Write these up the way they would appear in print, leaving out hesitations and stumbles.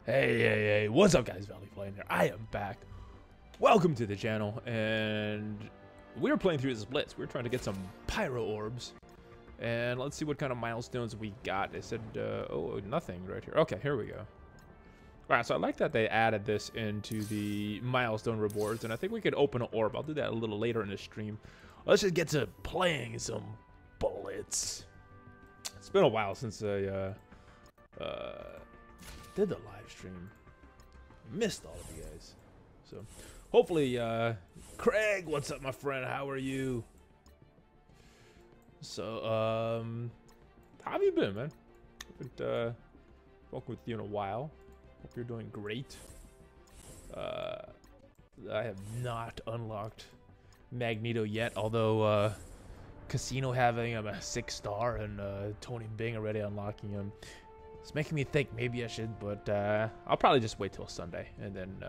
Hey, what's up guys, ValleyFlyin here. I am back. Welcome to the channel, and we're playing through this blitz. We're trying to get some pyro orbs, and let's see what kind of milestones we got. They said, oh, nothing right here. Okay, here we go. Alright, so I like that they added this into the milestone rewards, and I think we could open an orb. I'll do that a little later in the stream. Let's just get to playing some bullets. It's been a while since I did the live stream. Missed all of you guys. So hopefully, Craig, what's up, my friend? How are you? So, how have you been, man? Haven't spoken with you in a while. Hope you're doing great. I have not unlocked Magneto yet, although Casino having him a 6-star and Tony Bing already unlocking him. It's making me think maybe I should, but I'll probably just wait till Sunday and then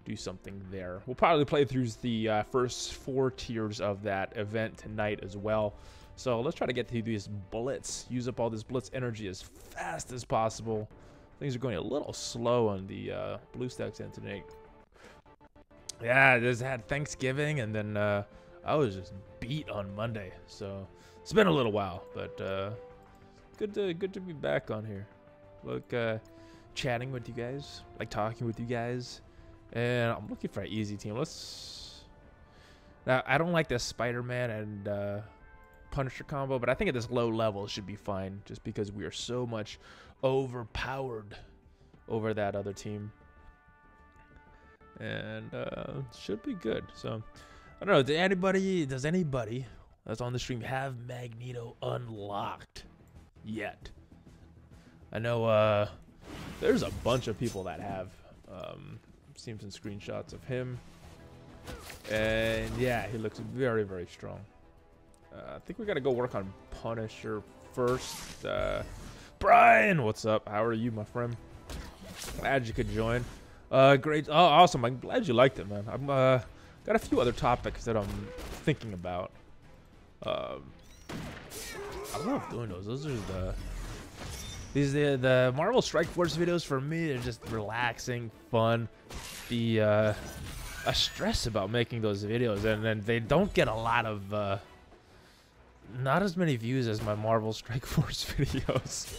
do something there. We'll probably play through the first 4 tiers of that event tonight as well. So let's try to get through these bullets, use up all this blitz energy as fast as possible. Things are going a little slow on the BlueStacks end tonight. Yeah, just had Thanksgiving, and then I was just beat on Monday. So it's been a little while, but good to be back on here. Look, chatting with you guys, like talking with you guys, and I'm looking for an easy team. Now, I don't like the Spider-Man and Punisher combo, but I think at this low level it should be fine, just because we are so much overpowered over that other team, and should be good. So I don't know. Does anybody that's on the stream have Magneto unlocked yet? I know there's a bunch of people that have. Seen some screenshots of him, and yeah, he looks very, very strong. I think we got to go work on Punisher first. Brian, what's up? How are you, my friend? Glad you could join. Great. Oh, awesome. I'm glad you liked it, man. I'm got a few other topics that I'm thinking about. I love doing those. Those are the Marvel Strike Force videos for me. They're just relaxing, fun. A stress about making those videos, and then they don't get a lot of not as many views as my Marvel Strike Force videos.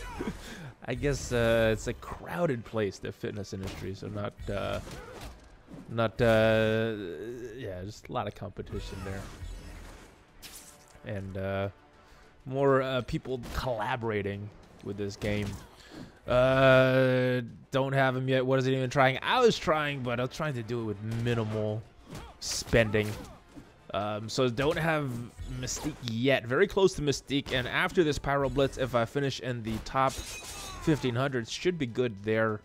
I guess it's a crowded place, the fitness industry, so yeah, just a lot of competition there, and more people collaborating with this game. Don't have him yet. What is it even trying? I was trying, but I was trying to do it with minimal spending. So don't have Mystique yet. Very close to Mystique, and after this Pyro Blitz, if I finish in the top 1500, should be good there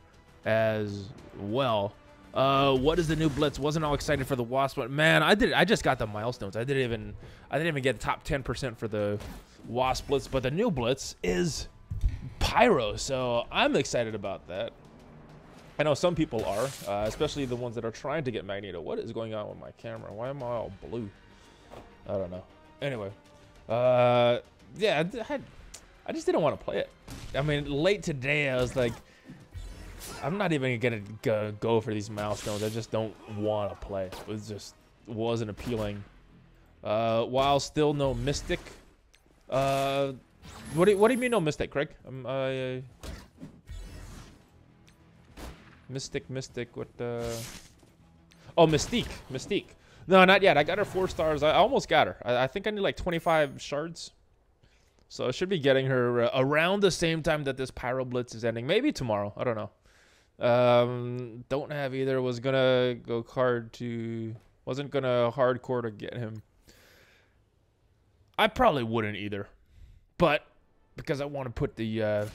as well. What is the new Blitz? Wasn't all excited for the Wasp, but man, I just got the milestones. I didn't even get top 10% for the Wasp Blitz, but the new Blitz is Pyro, so I'm excited about that. I know some people are, especially the ones that are trying to get Magneto. What is going on with my camera? Why am I all blue? I don't know. Anyway, yeah, I just didn't want to play it. I mean, late today, I was like, I'm not even gonna go for these milestones. I just don't want to play. It just wasn't appealing. While still no Mystic. What do you mean no Mystic, Craig? Mystic, what oh, Mystique. No, not yet. I got her 4 stars. I almost got her. I think I need like 25 shards. So I should be getting her around the same time that this Pyro Blitz is ending. Maybe tomorrow. I don't know. Don't have either. Was gonna go wasn't gonna hardcore to get him. I probably wouldn't either. But because I want to put the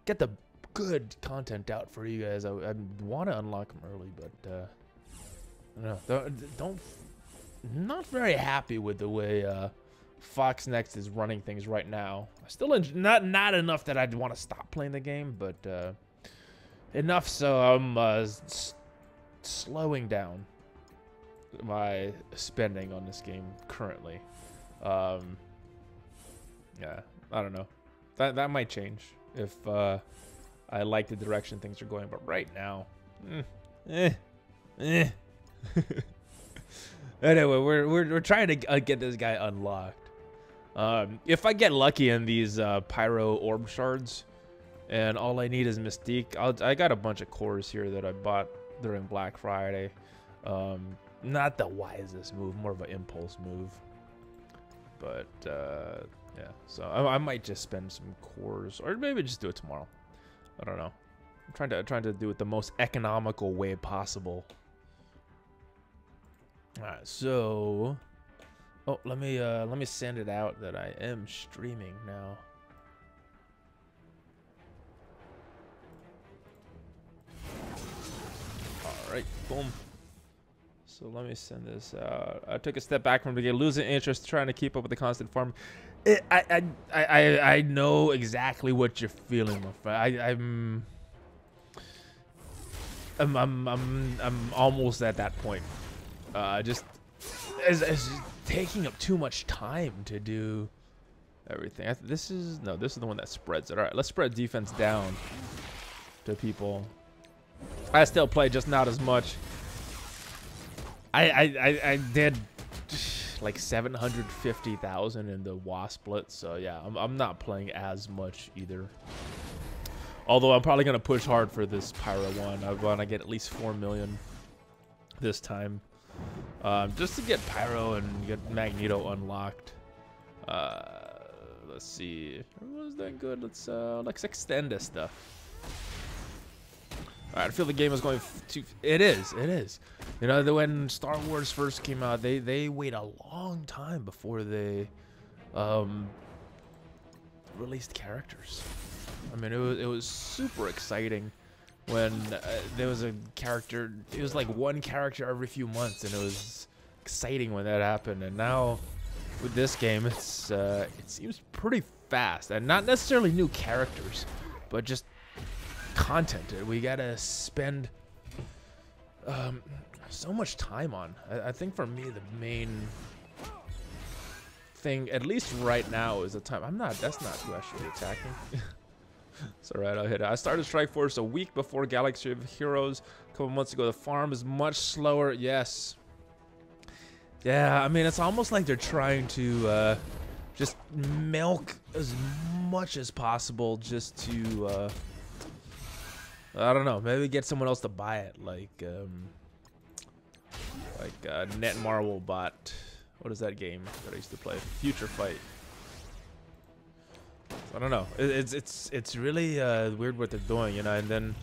get the good content out for you guys, I want to unlock them early, but I don't know. Not very happy with the way Fox Next is running things right now. I still not enough that I'd want to stop playing the game, but enough so I'm slowing down my spending on this game currently. Yeah, I don't know. That might change if I like the direction things are going, but right now, anyway, we're trying to get this guy unlocked. If I get lucky in these pyro orb shards, and all I need is Mystique, I got a bunch of cores here that I bought during Black Friday. Not the wisest move, more of an impulse move. But yeah, so I might just spend some cores, or maybe just do it tomorrow. I don't know. I'm trying to do it the most economical way possible. All right, so let me send it out that I am streaming now. All right, boom. So let me send this out. I took a step back from the beginning, losing interest, trying to keep up with the constant farm. I know exactly what you're feeling, my friend. I'm almost at that point. Just it's taking up too much time to do everything. This is the one that spreads it. All right, let's spread defense down to people. I still play, just not as much. I did like 750,000 in the WASP split, so yeah, I'm not playing as much either. Although I'm probably gonna push hard for this Pyro one. I want to get at least 4 million this time, just to get Pyro and get Magneto unlocked. Let's see, was that good? Let's extend this stuff. All right, I feel the game is going too. It is. You know, when Star Wars first came out, they wait a long time before they released characters. I mean, it was super exciting when there was a character. It was like one character every few months, and it was exciting when that happened. And now with this game, it seems pretty fast, and not necessarily new characters, but just content we gotta spend so much time on. I think for me the main thing, at least right now, is the time. That's not who I should be attacking. It's alright, I'll hit it. I started Strike Force a week before Galaxy of Heroes a couple months ago. The farm is much slower. Yes. Yeah, I mean, it's almost like they're trying to just milk as much as possible just to I don't know, maybe get someone else to buy it, like Netmarble bought, what is that game that I used to play? Future Fight. I don't know. It's really weird what they're doing, you know. And then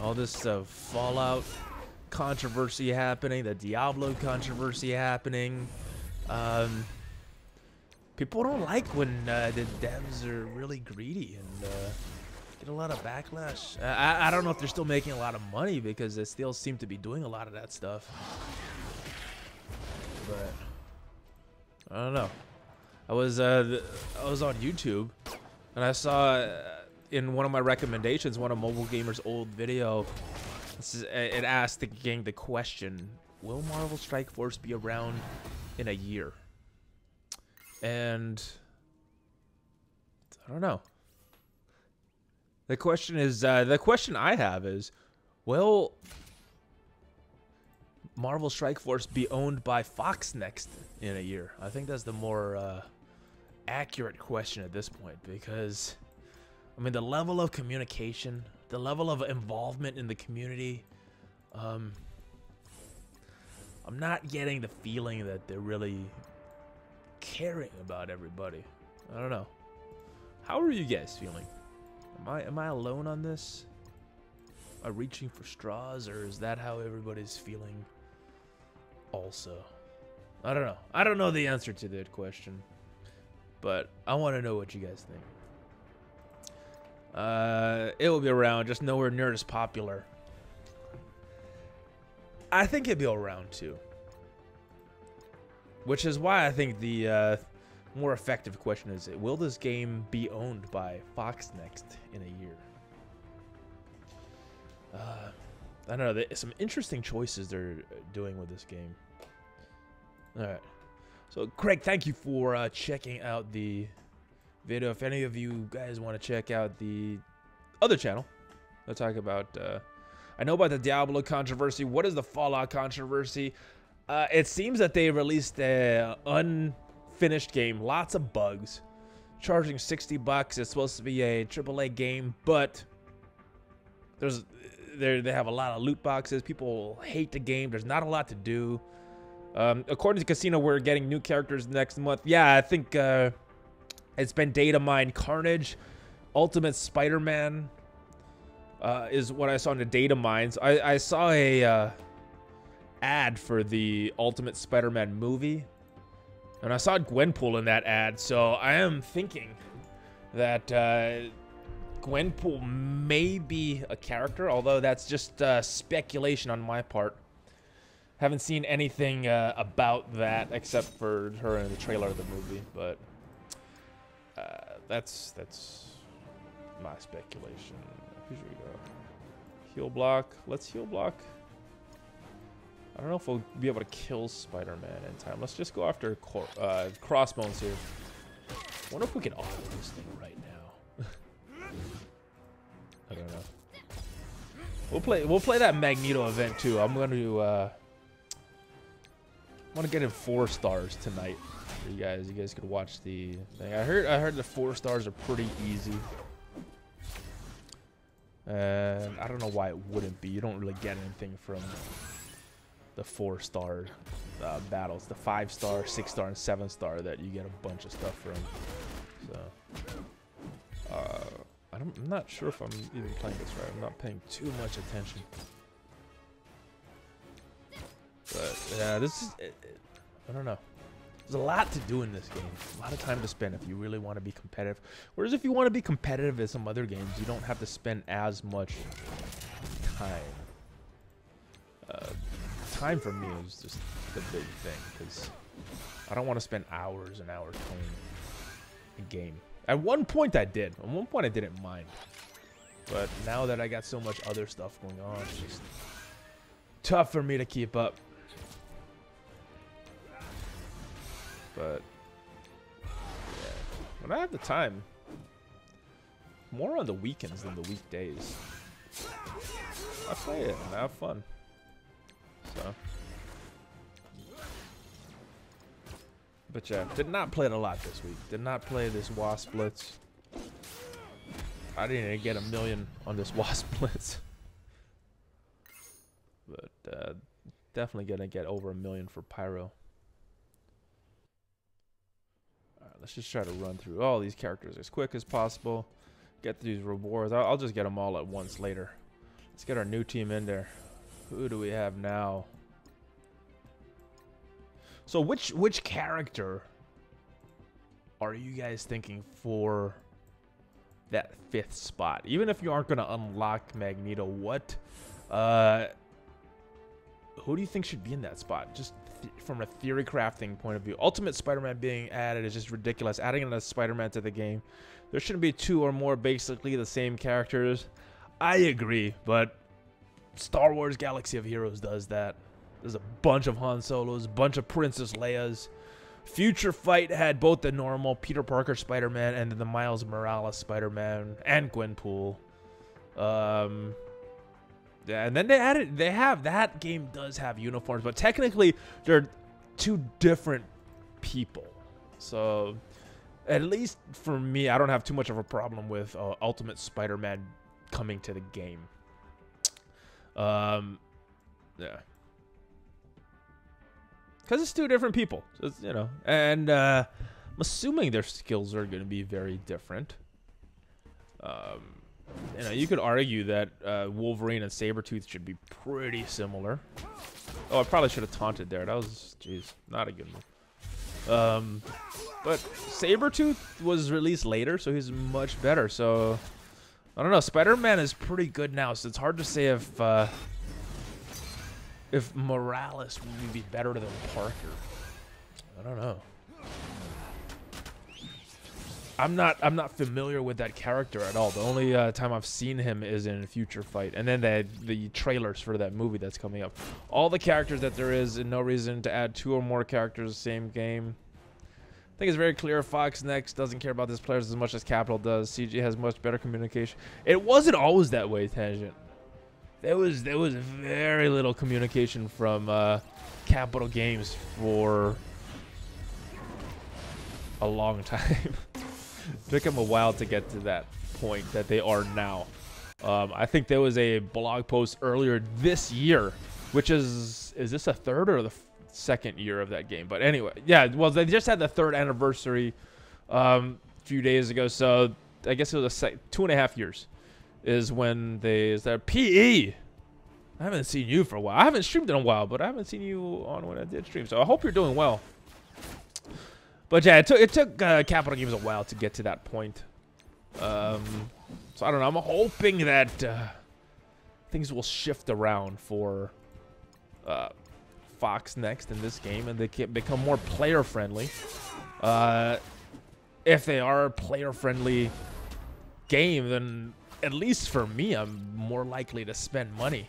all this Fallout controversy happening, the Diablo controversy happening. People don't like when the devs are really greedy and get a lot of backlash. I don't know if they're still making a lot of money, because they still seem to be doing a lot of that stuff. But I don't know. I was on YouTube, and I saw in one of my recommendations, one of Mobile Gamer's old video, it asked the gang the question: will Marvel Strike Force be around in a year? And I don't know. The question is, the question I have is, will Marvel Strike Force be owned by Fox next in a year? I think that's the more accurate question at this point, because I mean, the level of communication, the level of involvement in the community, I'm not getting the feeling that they're really caring about everybody. I don't know. How are you guys feeling? Am I alone on this? Am I reaching for straws, or is that how everybody's feeling also? I don't know. I don't know the answer to that question, but I want to know what you guys think. It will be around, just nowhere near as popular. I think it'll be around too, which is why I think the more effective question is, will this game be owned by Fox next in a year? I don't know. There's some interesting choices they're doing with this game. All right. So, Craig, thank you for checking out the video. If any of you guys want to check out the other channel. They'll talk about, I know about the Diablo controversy. What is the Fallout controversy? It seems that they released an unfinished game, lots of bugs, charging $60. It's supposed to be a AAA game, but they have a lot of loot boxes. People hate the game. There's not a lot to do. According to Casino, we're getting new characters next month. Yeah, I think it's been data mined. Carnage, Ultimate Spider-Man is what I saw in the data mines. I saw a ad for the Ultimate Spider-Man movie, and I saw Gwenpool in that ad, so I am thinking that Gwenpool may be a character, although that's just speculation on my part. Haven't seen anything about that except for her in the trailer of the movie, but that's my speculation. Here we go. Heal block. Let's heal block. I don't know if we'll be able to kill Spider-Man in time. Let's just go after Crossbones here. I wonder if we can auto this thing right now. I don't know. We'll play that Magneto event too. I'm going to get him 4 stars tonight for you guys. You guys could watch the thing. I heard the 4 stars are pretty easy. And I don't know why it wouldn't be. You don't really get anything from the 4-star battles. The 5-star, 6-star, and 7-star that you get a bunch of stuff from. So I'm not sure if I'm even playing this right. I'm not paying too much attention. But yeah, this is I don't know. There's a lot to do in this game. A lot of time to spend if you really want to be competitive. Whereas if you want to be competitive in some other games, you don't have to spend as much time. Time for me is just the big thing, because I don't want to spend hours and hours playing a game. At one point I did. At one point I didn't mind. But now that I got so much other stuff going on, it's just tough for me to keep up. But yeah, when I have the time, more on the weekends than the weekdays, I play it and I have fun. So, but yeah, did not play it a lot this week. Did not play this Wasp Blitz. I didn't even get 1 million on this Wasp Blitz. But definitely gonna get over 1 million for Pyro. Let's just try to run through all these characters as quick as possible. Get these rewards. I'll just get them all at once later. Let's get our new team in there. Who do we have now? So which character are you guys thinking for that 5th spot? Even if you aren't going to unlock Magneto, what who do you think should be in that spot? Just from a theory crafting point of view. Ultimate Spider-Man being added is just ridiculous. Adding another Spider-Man to the game. There shouldn't be 2 or more basically the same characters. I agree, but Star Wars Galaxy of Heroes does that. There's a bunch of Han Solos, a bunch of Princess Leia's. Future Fight had both the normal Peter Parker Spider-Man and then the Miles Morales Spider-Man and Gwenpool. Yeah, and then that game does have uniforms, but technically they're 2 different people. So at least for me, I don't have too much of a problem with Ultimate Spider-Man coming to the game. Yeah. Because it's 2 different people, so it's, you know, and I'm assuming their skills are going to be very different. You know, you could argue that Wolverine and Sabretooth should be pretty similar. Oh, I probably should have taunted there. That was, jeez, not a good move. But Sabretooth was released later, so he's much better. So, I don't know. Spider-Man is pretty good now, so it's hard to say if Morales would be better than Parker. I don't know. I'm not familiar with that character at all. The only time I've seen him is in Future Fight, and then the trailers for that movie that's coming up. All the characters that there is, and no reason to add 2 or more characters the same game. I think it's very clear Fox Next doesn't care about his players as much as Capital does. CG has much better communication. It wasn't always that way, Tangent. There was very little communication from Capital Games for a long time. It took them a while to get to that point that they are now. I think there was a blog post earlier this year, which is this a third or the second year of that game? But anyway, yeah, well, they just had the 3rd anniversary a few days ago, so I guess it was 2.5 years is when is that PE? I haven't seen you for a while. I haven't streamed in a while, but I haven't seen you on when I did stream, so I hope you're doing well. But yeah, it took Capital Games a while to get to that point. So I don't know. I'm hoping that things will shift around for Fox Next in this game, and they can become more player friendly. If they are a player friendly game, then at least for me, I'm more likely to spend money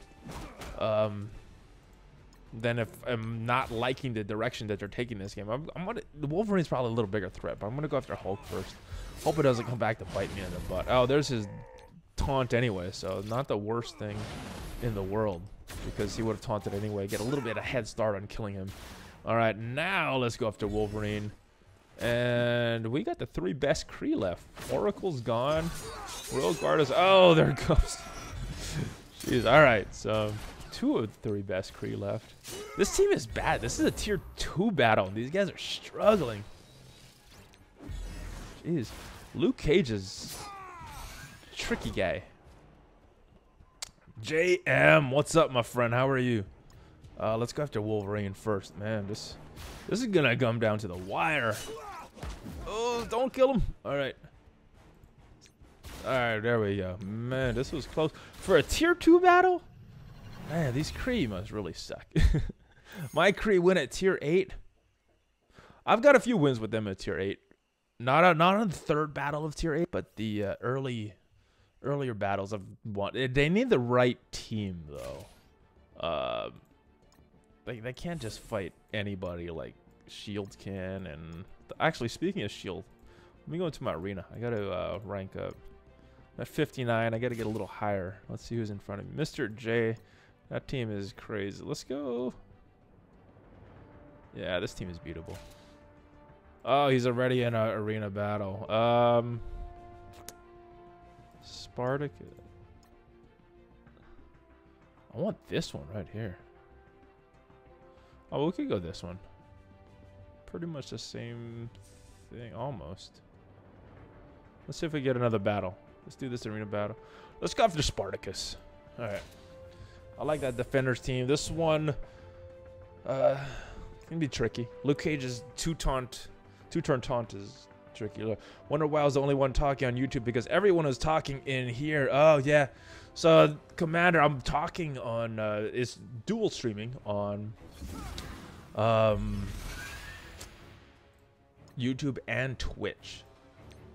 than if I'm not liking the direction that they're taking this game. The Wolverine's probably a little bigger threat, but I'm gonna go after Hulk first. Hope it doesn't come back to bite me in the butt. Oh, there's his taunt anyway, so not the worst thing in the world, because he would have taunted anyway. Get a little bit of a head start on killing him. All right, now let's go after Wolverine. And we got the 3 best Kree left. Oracle's gone. Royal Guard is... Oh, there it goes. Jeez, all right, so 2 of the 3 best Kree left. This team is bad. This is a tier 2 battle. These guys are struggling. Jeez. Luke Cage is a tricky guy. JM, what's up, my friend? How are you? Let's go after Wolverine first. Man, this is gonna come down to the wire. Oh, don't kill him. All right. All right, there we go. Man, this was close. For a tier 2 battle? Man, these Kree must really suck. My Kree win at tier 8. I've got a few wins with them at tier 8. Not on the 3rd battle of tier 8, but the earlier battles I've won. They need the right team, though. They can't just fight anybody like Shield can. And actually, speaking of Shield, let me go into my arena. I got to rank up. I'm at 59. I got to get a little higher. Let's see who's in front of me. Mr. J. That team is crazy. Let's go. Yeah, this team is beatable. Oh, he's already in an arena battle. Spartacus. I want this one right here. Oh, we could go this one. Pretty much the same thing, almost. Let's see if we get another battle. Let's do this arena battle. Let's go after Spartacus. All right. I like that defenders team. This one, can be tricky. Luke Cage's two-turn taunt is tricky. Wonder why I was the only one talking on YouTube, because everyone is talking in here. Oh yeah. So Commander, I'm talking on it's dual streaming on YouTube and Twitch.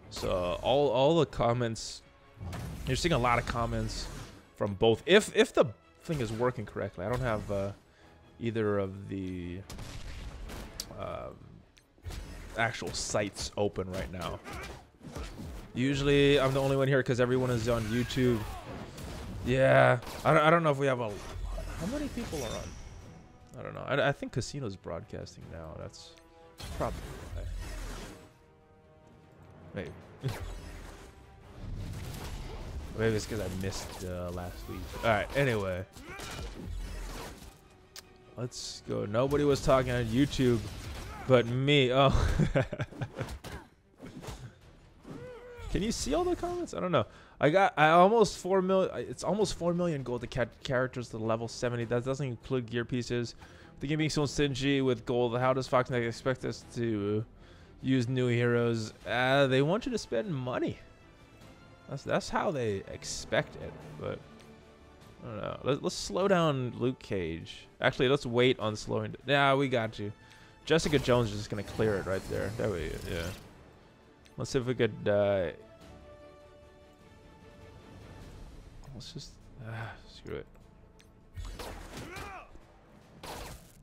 So all the comments, you're seeing a lot of comments from both. If the thing is working correctly, I don't have either of the actual sites open right now. Usually I'm the only one here because everyone is on YouTube. Yeah, I don't know if we have a... How many people are on? I don't know. I think Casino's broadcasting now. That's probably why. Maybe. Maybe it's because I missed last week. Alright, anyway. Let's go. Nobody was talking on YouTube but me. Oh. Can you see all the comments? I don't know. I almost 4 million. It's almost 4 million gold to catch characters to level 70. That doesn't include gear pieces. The game being so stingy with gold, how does Fox Next expect us to use new heroes? They want you to spend money. That's how they expect it. But I don't know. Let's slow down Luke Cage. Actually, let's wait on slowing. Yeah, we got you. Jessica Jones is just gonna clear it right there. There we go. Yeah. Let's see if we could. Let's just screw it.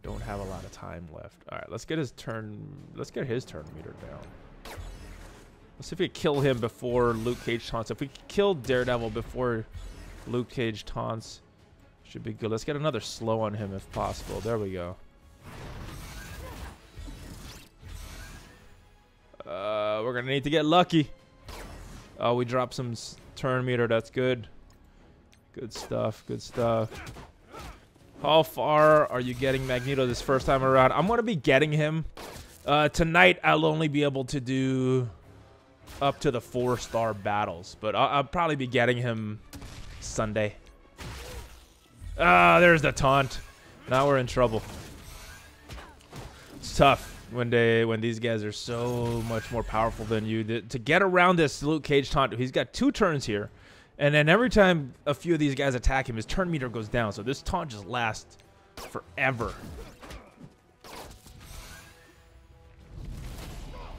Don't have a lot of time left. All right, let's get his turn. Let's get his turn meter down. Let's see if we can kill him before Luke Cage taunts. If we can kill Daredevil before Luke Cage taunts, should be good. Let's get another slow on him if possible. There we go. We're gonna need to get lucky. Oh, we dropped some turn meter. That's good. Good stuff. Good stuff. How far are you getting Magneto this first time around? I'm gonna be getting him. Tonight, I'll only be able to do up to the 4-star battles, but I'll probably be getting him Sunday. Ah, there's the taunt. Now we're in trouble. It's tough when these guys are so much more powerful than you. To get around this Luke Cage taunt, he's got 2 turns here, and then every time a few of these guys attack him, his turn meter goes down. So this taunt just lasts forever.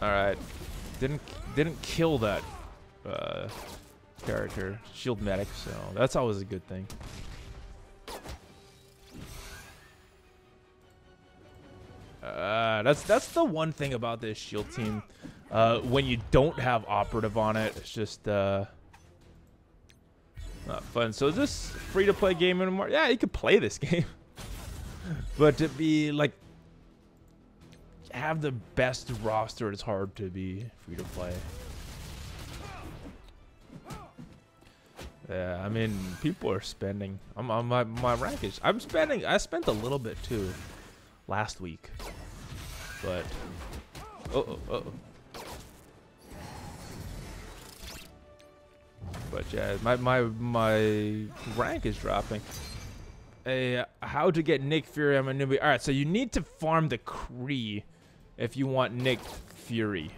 All right, didn't kill that character, shield medic, so that's always a good thing. That's the one thing about this shield team. When you don't have operative on it, it's just not fun. So is this free-to-play game anymore? Yeah, you could play this game, but to be like have the best roster, it's hard to be free-to-play. Yeah, I mean, people are spending. I'm on my rank is. I'm spending. I spent a little bit too last week, but but yeah, my rank is dropping. How to get Nick Fury? I'm a newbie. All right, so you need to farm the Kree if you want Nick Fury.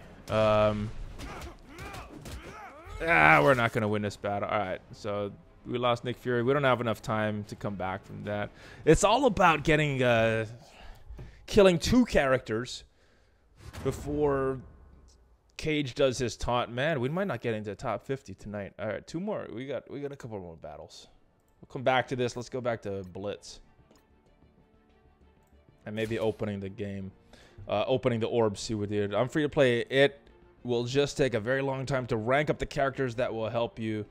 We're not gonna win this battle. All right, so we lost Nick Fury. We don't have enough time to come back from that. It's all about getting killing 2 characters before Cage does his taunt. Man, we might not get into the top 50 tonight. All right, 2 more. We got a couple more battles. We'll come back to this. Let's go back to Blitz and maybe opening the game, opening the orb. See what we did. I'm free to play. It will just take a very long time to rank up the characters that will help you.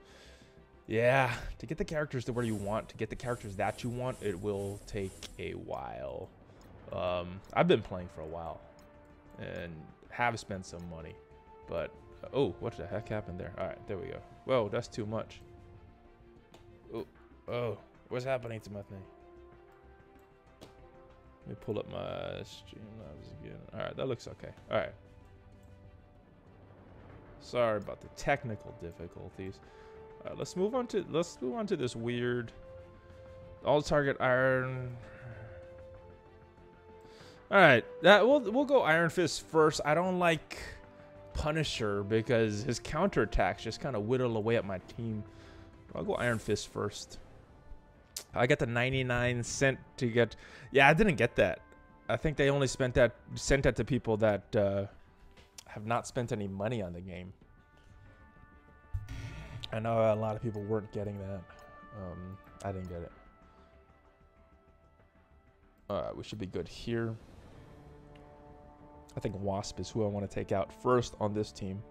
Yeah, to get the characters to where you want, to get the characters that you want, it will take a while. I've been playing for a while and have spent some money, but oh, what the heck happened there? All right, there we go. Whoa, that's too much. Oh, what's happening to my thing? Let me pull up my Streamlabs again. All right, that looks okay. All right. Sorry about the technical difficulties. All right, let's move on to this weird all target iron. All right, we'll go Iron Fist first. I don't like Punisher because his counterattacks just kind of whittle away at my team. I'll go Iron Fist first. I got the 99 cent to get. Yeah, I didn't get that. I think they only sent that to people that have not spent any money on the game. I know a lot of people weren't getting that. I didn't get it. We should be good here. I think Wasp is who I want to take out first on this team.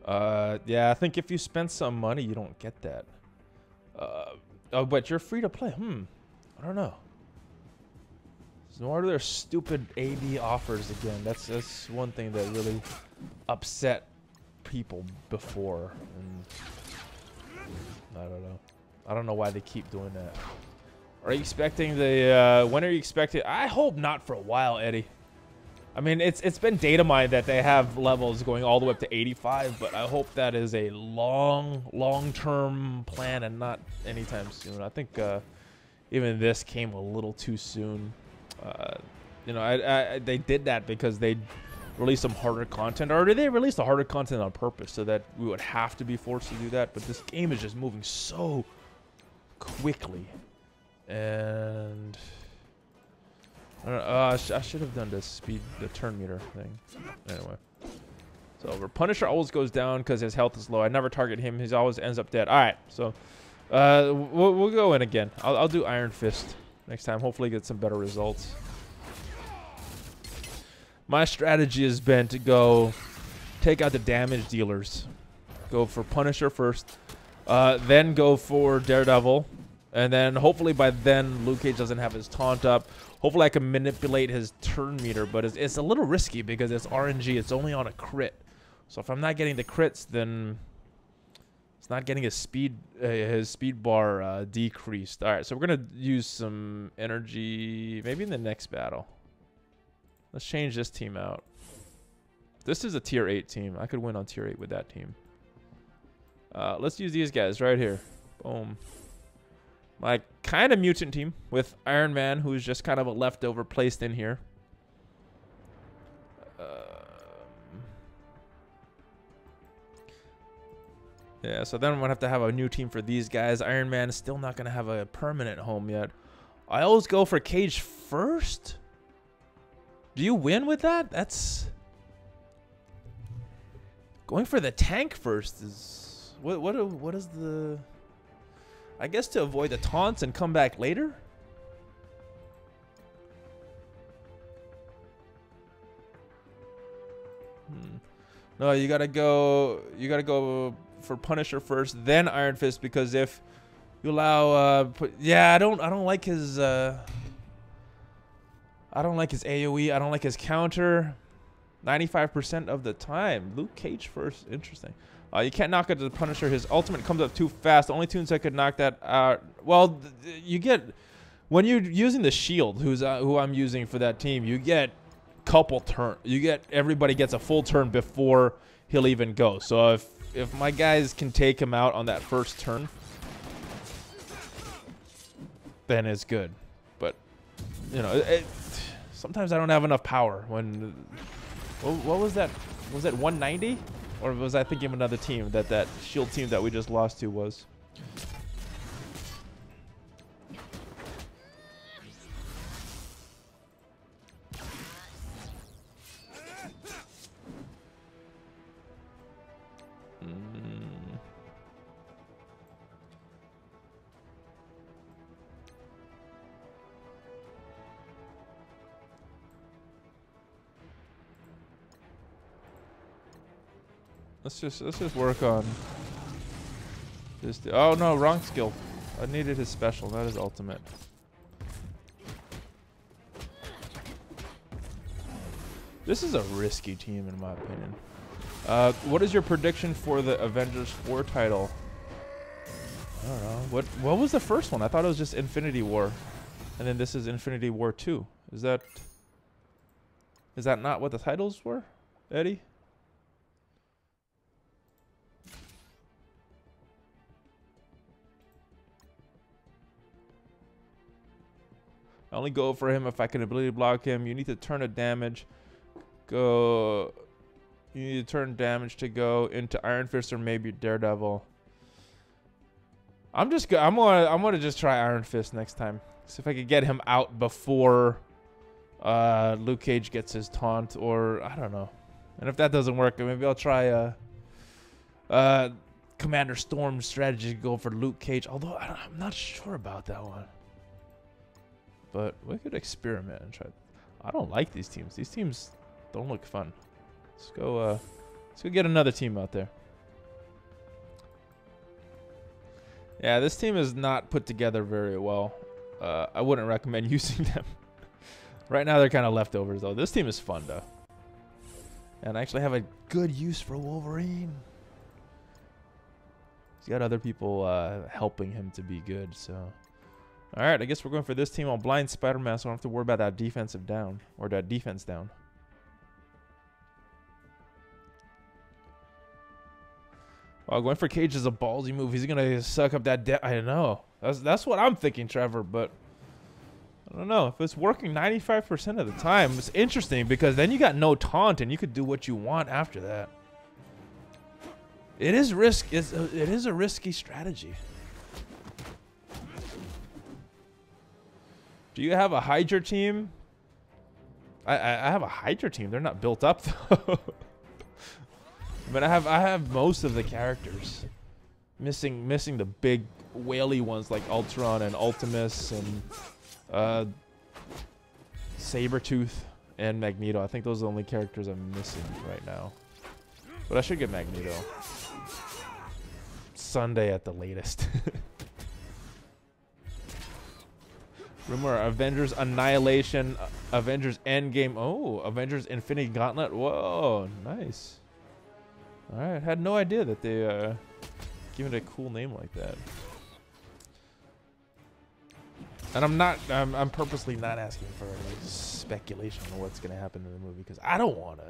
Yeah, I think if you spend some money, you don't get that. Oh, but you're free to play. I don't know. So what are their stupid AD offers again? That's one thing that really upset people before. And I don't know. I don't know why they keep doing that. Are you expecting the? When are you expecting? I hope not for a while, Eddie. I mean, it's been data mined that they have levels going all the way up to 85, but I hope that is a long-term plan and not anytime soon. I think even this came a little too soon. You know, they did that because they released some harder content, or did they release the harder content on purpose so that we would have to be forced to do that? But this game is just moving so quickly, and I don't know, I should have done the turn meter thing. Anyway, so over. Punisher always goes down because his health is low. I never target him. He always ends up dead. All right, so we'll go in again. I'll do Iron Fist. next time. Hopefully get some better results. My strategy has been to go take out the damage dealers. Go for Punisher first. Then go for Daredevil. And then hopefully by then Luke Cage doesn't have his taunt up. Hopefully I can manipulate his turn meter, but it's a little risky because it's RNG. It's only on a crit. So if I'm not getting the crits, then it's not getting his speed bar decreased. All right, so we're going to use some energy maybe in the next battle. Let's change this team out. This is a tier 8 team. I could win on tier 8 with that team. Let's use these guys right here. Boom. My kind of mutant team with Iron Man, who's just kind of a leftover placed in here. Yeah, so then I'm going to have a new team for these guys. Iron Man is still not going to have a permanent home yet. I always go for Cage first. Do you win with that? That's... Going for the tank first is... What is the... I guess to avoid the taunts and come back later? No, you gotta go for Punisher first, then Iron Fist, because if you allow yeah, I don't like his AoE, I don't like his counter 95% of the time. Luke Cage first, interesting. You can't knock out the Punisher. His ultimate comes up too fast. The only tunes that could knock that out. Well, you get when you're using the shield, who I'm using for that team. You get couple turn. You get everybody gets a full turn before he'll even go. So if my guys can take him out on that first turn, then it's good. But you know, sometimes I don't have enough power. When what was that? Was that 190? Or was I thinking of another team that shield team that we just lost to was? Let's just work on this. Oh no, wrong skill. I needed his special, not his ultimate. This is a risky team in my opinion. What is your prediction for the Avengers 4 title? I don't know. What was the first one? I thought it was just Infinity War, and then this is Infinity War 2. Is that not what the titles were, Eddie? I only go for him if I can ability block him. You need to turn a damage. You need to turn damage to go into Iron Fist or maybe Daredevil. I'm gonna just try Iron Fist next time. See if I could get him out before Luke Cage gets his taunt, or I don't know. And if that doesn't work, maybe I'll try Commander Storm strategy to go for Luke Cage. Although I'm not sure about that one. But we could experiment and try. I don't like these teams. These teams don't look fun. Let's go get another team out there. Yeah, this team is not put together very well. I wouldn't recommend using them. Right now they're kind of leftovers though. This team is fun though. And I actually have a good use for Wolverine. He's got other people helping him to be good, so. Alright, I guess we're going for this team. I'll blind Spider-Man so I don't have to worry about that defensive down. Or that defense down. Well, going for Cage is a ballsy move. He's going to suck up that I know. That's what I'm thinking, Trevor, but I don't know. If it's working 95% of the time, it's interesting because then you got no taunt and you could do what you want after that. It is a risky strategy. Do you have a Hydra team? I have a Hydra team. They're not built up though. But I have most of the characters. Missing the big whaley ones like Ultron and Ultimus and Sabretooth and Magneto. I think those are the only characters I'm missing right now. But I should get Magneto. Sunday at the latest. Rumor, Avengers Annihilation, Avengers Endgame. Oh, Avengers Infinity Gauntlet. Whoa, nice. Alright, had no idea that they given it a cool name like that. And I'm purposely not asking for any speculation on what's gonna happen in the movie because I don't wanna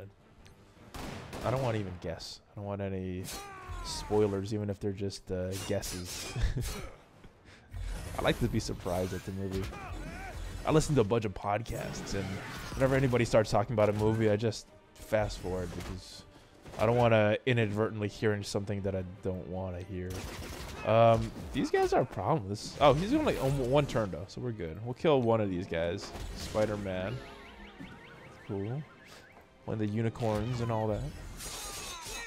even guess. I don't want any spoilers, even if they're just guesses. I like to be surprised at the movie. I listen to a bunch of podcasts, and whenever anybody starts talking about a movie, I just fast forward because I don't want to inadvertently hear something that I don't want to hear. These guys are a problem. Oh, he's only one turn though, so we're good. We'll kill one of these guys. Spider-Man. Cool. One of the unicorns and all that. If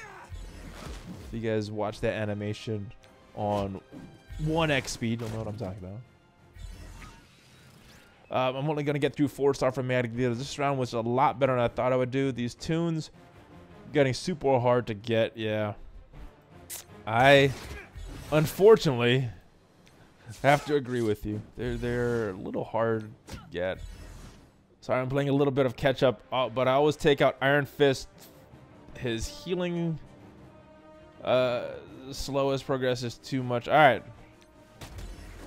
you guys watch that animation on 1x speed, you'll know what I'm talking about. I'm only going to get through 4-star from Magneto. This round was a lot better than I thought I would do. These tunes getting super hard to get. Yeah. I, unfortunately, have to agree with you. They're a little hard to get. Sorry, I'm playing a little bit of catch up, but I always take out Iron Fist. His healing slowest progress is too much. All right.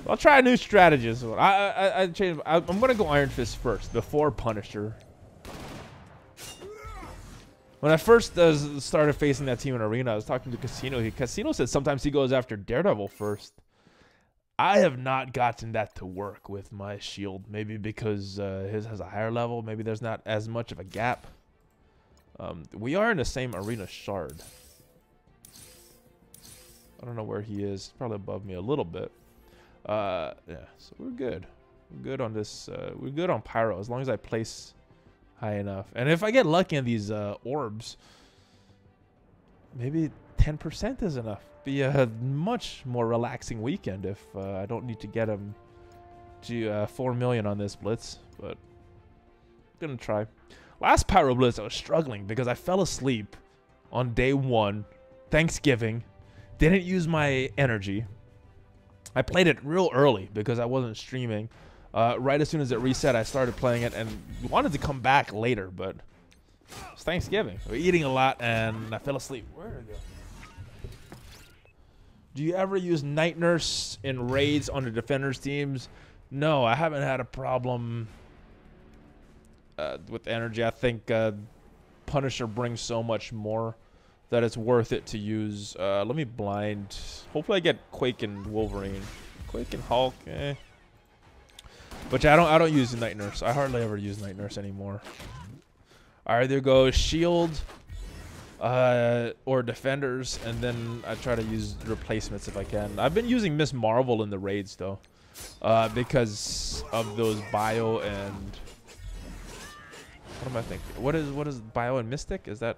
I'll try a new strategy. So I changed. I'm gonna go Iron Fist first before Punisher. When I first started facing that team in Arena, I was talking to Casino. Casino said sometimes he goes after Daredevil first. I have not gotten that to work with my shield. Maybe because his has a higher level. Maybe there's not as much of a gap. We are in the same Arena shard. I don't know where he is. Probably above me a little bit. Yeah, so we're good. We're good on this. We're good on Pyro as long as I place high enough. And if I get lucky in these orbs, maybe 10% is enough. Be a much more relaxing weekend if I don't need to get him to 4 million on this blitz. But I'm gonna try. Last Pyro blitz, I was struggling because I fell asleep on day 1, Thanksgiving. Didn't use my energy. I played it real early because I wasn't streaming. Right as soon as it reset, I started playing it and wanted to come back later, but it's Thanksgiving. We're eating a lot and I fell asleep. Where did it go? Do you ever use Night Nurse in raids on the defenders teams? No, I haven't had a problem with energy. I think Punisher brings so much more that it's worth it to use. Let me blind. Hopefully I get Quake and Wolverine. Quake and Hulk, eh. But yeah, I don't use Night Nurse. I hardly ever use Night Nurse anymore. I either go Shield or Defenders, and then I try to use replacements if I can. I've been using Miss Marvel in the raids though, because of those Bio and what am I thinking? What is Bio and Mystic? Is that?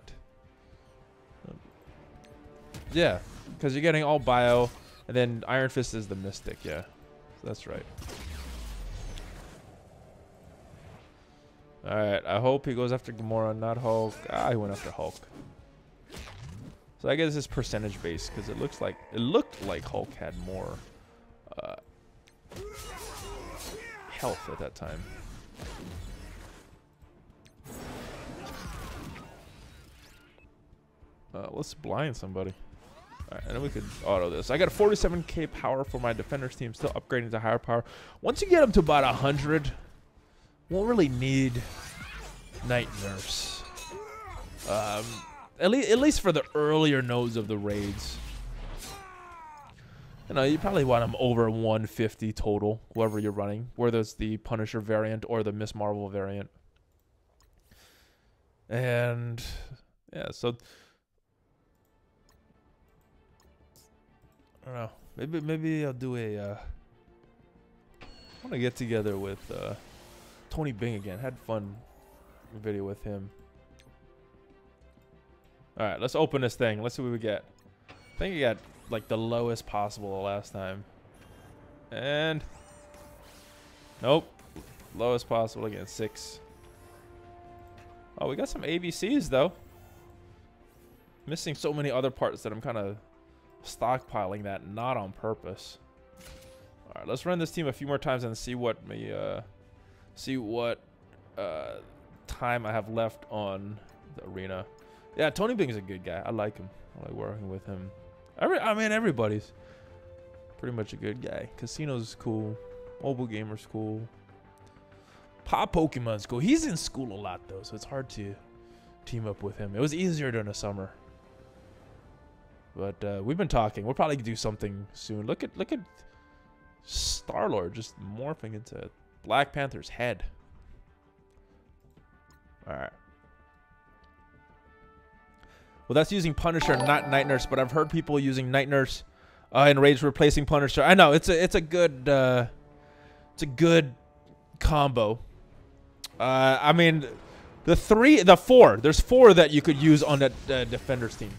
Yeah, because you're getting all Bio, and then Iron Fist is the Mystic. Yeah, so that's right. All right, I hope he goes after Gamora, not Hulk. Ah, he went after Hulk. So I guess it's percentage based because it looked like Hulk had more health at that time. Let's blind somebody. All right, and then we could auto this. I got a 47k power for my defenders team, still upgrading to higher power. Once you get them to about 100, won't really need Night Nurse. At least for the earlier nodes of the raids. You know, you probably want them over 150 total, whoever you're running, whether it's the Punisher variant or the Miss Marvel variant. And yeah, so I don't know. Maybe I'll do a. I want to get together with Tony Bing again. Had fun video with him. All right, let's open this thing. Let's see what we get. I think we got like the lowest possible the last time. And nope. Lowest possible again, 6. Oh, we got some ABCs though. Missing so many other parts that I'm kind of stockpiling that, not on purpose. All right, let's run this team a few more times and see what time I have left on the arena. Yeah, Tony Bing's a good guy. I like him. I like working with him. I mean, everybody's pretty much a good guy. Casino's cool. Mobile Gamer's cool. Pop Pokemon's cool. He's in school a lot though, so it's hard to team up with him. It was easier during the summer. But we've been talking. We'll probably do something soon. Look at Star-Lord just morphing into Black Panther's head. All right. Well, that's using Punisher, not Night Nurse. But I've heard people using Night Nurse in raids replacing Punisher. I know it's a good combo. I mean, there's 4 that you could use on that Defenders team.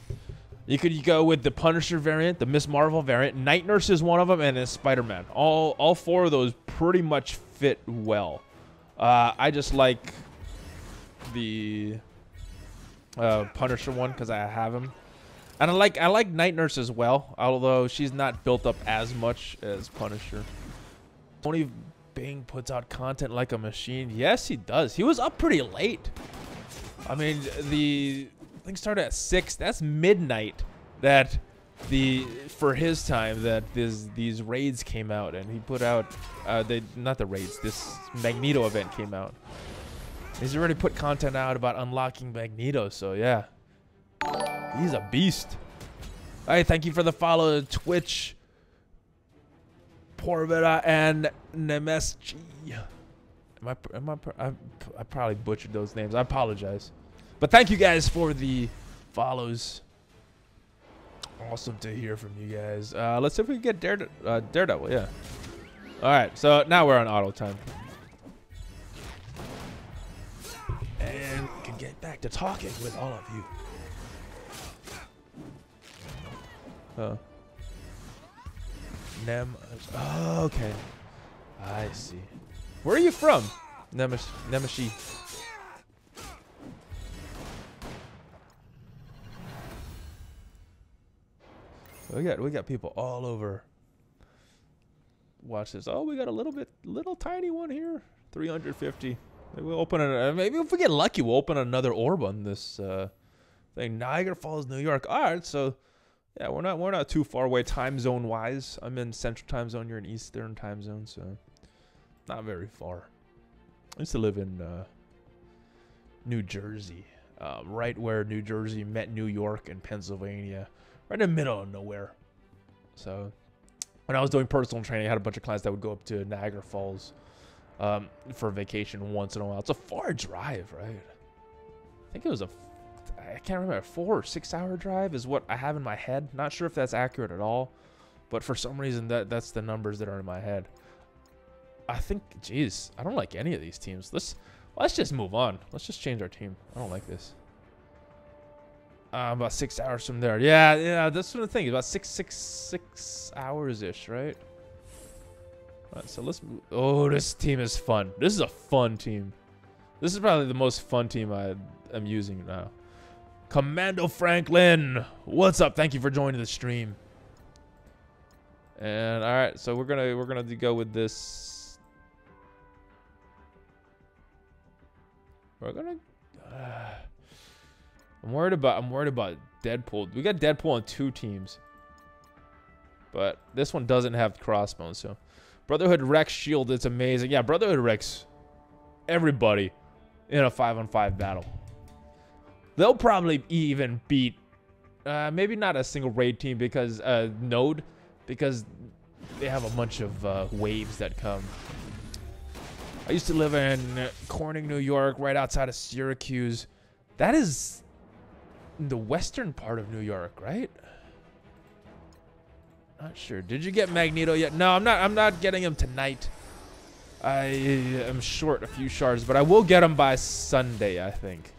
You could go with the Punisher variant, the Miss Marvel variant, Night Nurse is one of them, and then Spider-Man. All 4 of those pretty much fit well. I just like the Punisher one because I have him, and I like Night Nurse as well, although she's not built up as much as Punisher. Tony Bing puts out content like a machine. Yes, he does. He was up pretty late. I mean, the thing started at 6. That's midnight. That for his time that these raids came out, and he put out not the raids. This Magneto event came out. He's already put content out about unlocking Magneto. So yeah, he's a beast. All right, thank you for the follow, Twitch. Porvera and Nemeschi. I probably butchered those names. I apologize. But thank you guys for the follows. Awesome to hear from you guys. Let's see if we can get Daredevil. Yeah. All right. So now we're on auto time. And can get back to talking with all of you. Oh, okay. I see. Where are you from? Nemeshi. We got people all over. Watch this. Oh, we got a little tiny one here. 350. Maybe we'll open maybe if we get lucky, we'll open another orb on this thing. Niagara Falls, New York. All right, so yeah, we're not too far away time zone wise. I'm in Central Time Zone. You're in Eastern Time Zone, so not very far. I used to live in New Jersey, right where New Jersey met New York and Pennsylvania, right in the middle of nowhere. So when I was doing personal training, I had a bunch of clients that would go up to Niagara Falls for vacation once in a while. It's a far drive, right? I think it was I can't remember, 4 or 6 hour drive is what I have in my head. Not sure if that's accurate at all, but for some reason that's the numbers that are in my head. I think, geez, I don't like any of these teams. Let's just move on. Let's just change our team. I don't like this. About 6 hours from there. Yeah, that's what the thing. About 6 hours ish, right? All right, so let's move. Oh, this team is fun. This is a fun team. This is probably the most fun team I'm using now. Commando Franklin, what's up? Thank you for joining the stream. And all right, so we're gonna go with this. We're gonna. I'm worried about Deadpool. We got Deadpool on 2 teams, but this one doesn't have crossbones. So, Brotherhood Rex Shield, it's amazing. Yeah, Brotherhood Rex, everybody in a 5-on-5 battle. They'll probably even beat, maybe not a single raid team because Node, because they have a bunch of waves that come. I used to live in Corning, New York, right outside of Syracuse. That is in the western part of New York, right? Not sure. Did you get Magneto yet? No, I'm not getting him tonight. I am short a few shards, but I will get him by Sunday, I think.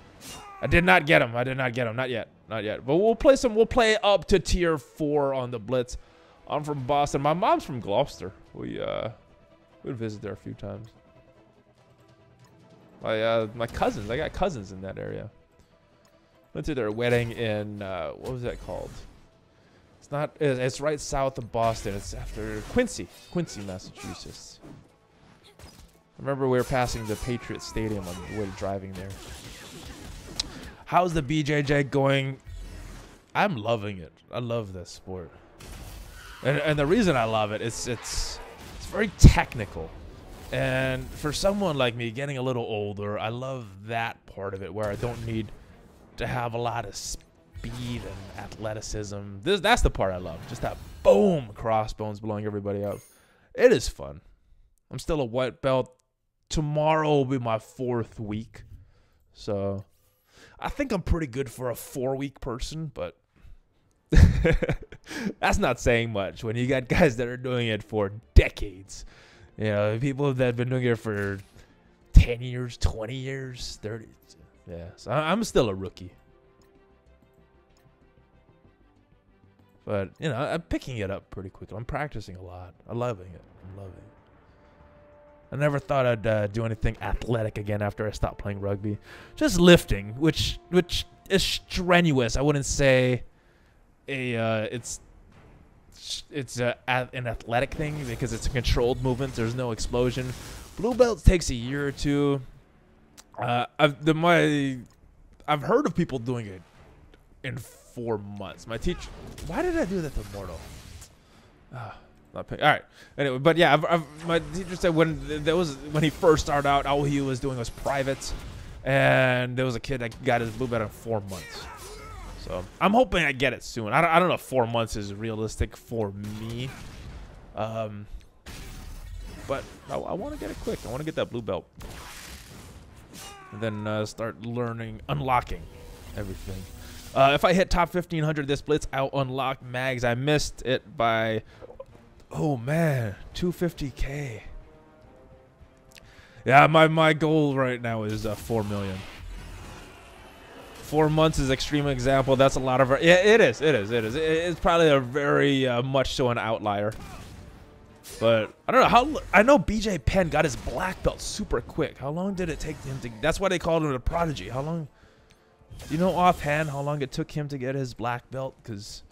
I did not get him. Not yet. But we'll play up to tier 4 on the Blitz. I'm from Boston. My mom's from Gloucester. We would visit there a few times. My cousins. I got cousins in that area. Went to their wedding in what was that called? It's not. It's right south of Boston. It's after Quincy, Massachusetts. I remember we were passing the Patriot Stadium on the way driving there. How's the BJJ going? I'm loving it. I love this sport, and the reason I love it is it's very technical. And for someone like me, getting a little older, I love that part of it where I don't need to have a lot of speed and athleticism. That's the part I love. Just that boom, crossbones blowing everybody up. It is fun. I'm still a white belt. Tomorrow will be my 4th week. So I think I'm pretty good for a 4-week person, but that's not saying much when you got guys that are doing it for decades. You know, people that have been doing it for 10 years, 20 years, 30. Yeah, so I'm still a rookie. But, you know, I'm picking it up pretty quickly. I'm practicing a lot. I'm loving it. I never thought I'd do anything athletic again after I stopped playing rugby. Just lifting, which is strenuous. I wouldn't say it's an athletic thing because it's a controlled movement. There's no explosion. Blue belt takes a year or two. I've heard of people doing it in 4 months. My teacher, why did I do that to Mortal? Not paying. All right. Anyway, but yeah, my teacher said when he first started out, all he was doing was privates, and there was a kid that got his blue belt in 4 months. So I'm hoping I get it soon. I don't know if 4 months is realistic for me, but I want to get it quick. I want to get that blue belt, and then start learning, unlocking everything. If I hit top 1500 this blitz, I'll unlock mags. I missed it by, oh man, 250K. Yeah, my goal right now is 4 million. 4 months is extreme example. That's a lot of. Yeah, it is. It's probably a very much so an outlier. But I don't know how. I know BJ Penn got his black belt super quick. How long did it take him to? That's why they called him a prodigy. How long? Do you know offhand how long it took him to get his black belt? Because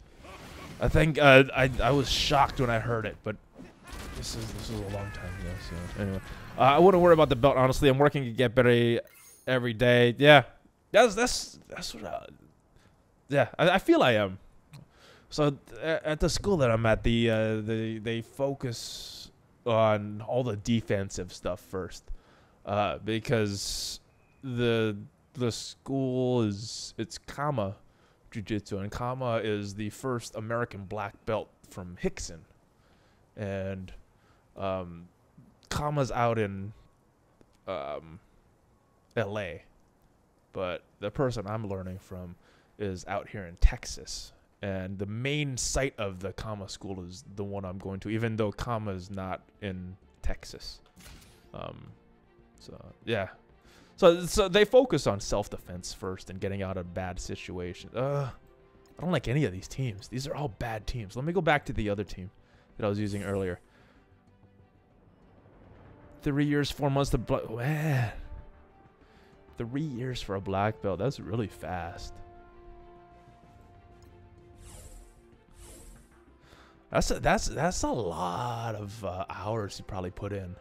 I think I was shocked when I heard it. But this is a long time ago. So anyway, I wouldn't worry about the belt. Honestly, I'm working to get better every day. Yeah. That's what I feel I am. So at the school that I'm at, they focus on all the defensive stuff first, because the school it's Kama Jiu-Jitsu, and Kama is the first American black belt from Hickson, and Kama's out in L.A. But the person I'm learning from is out here in Texas. And the main site of the Kama school is the one I'm going to, even though Kama is not in Texas. So, yeah. So they focus on self-defense first and getting out of bad situations. I don't like any of these teams. These are all bad teams. Let me go back to the other team that I was using earlier. 3 years, 4 months to... Man. 3 years for a black belt. That's really fast. That's a lot of hours you probably put in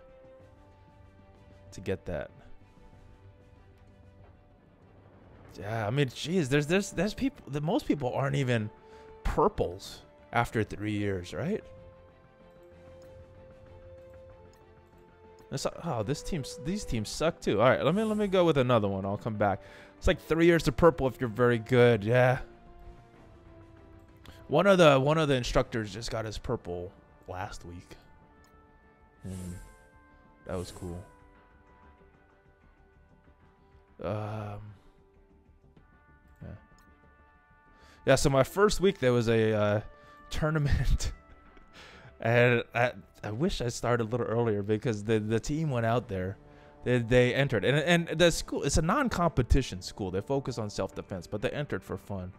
to get that. Yeah, I mean, geez, there's people. Most people aren't even purples after 3 years, right? Oh, these teams suck too. All right, let me go with another one. I'll come back. It's like 3 years to purple if you're very good. Yeah. One of the instructors just got his purple last week, and that was cool. Yeah. So my first week there was a tournament. And I wish I started a little earlier because the team went out there. They entered. And the school, it's a non-competition school. They focus on self-defense, but they entered for fun.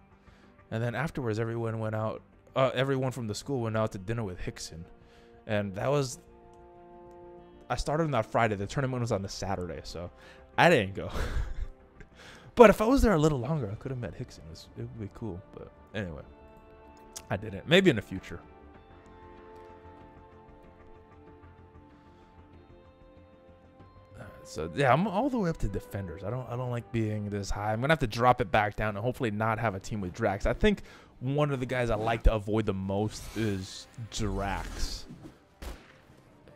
And then afterwards, everyone went out. Everyone from the school went out to dinner with Hickson. And that was... I started on that Friday. The tournament was on the Saturday. So I didn't go. But if I was there a little longer, I could have met Hickson. It would be cool. But anyway, I didn't. Maybe in the future. So yeah, I'm all the way up to defenders. I don't like being this high. I'm gonna have to drop it back down and hopefully not have a team with Drax. I think one of the guys I like to avoid the most is Drax.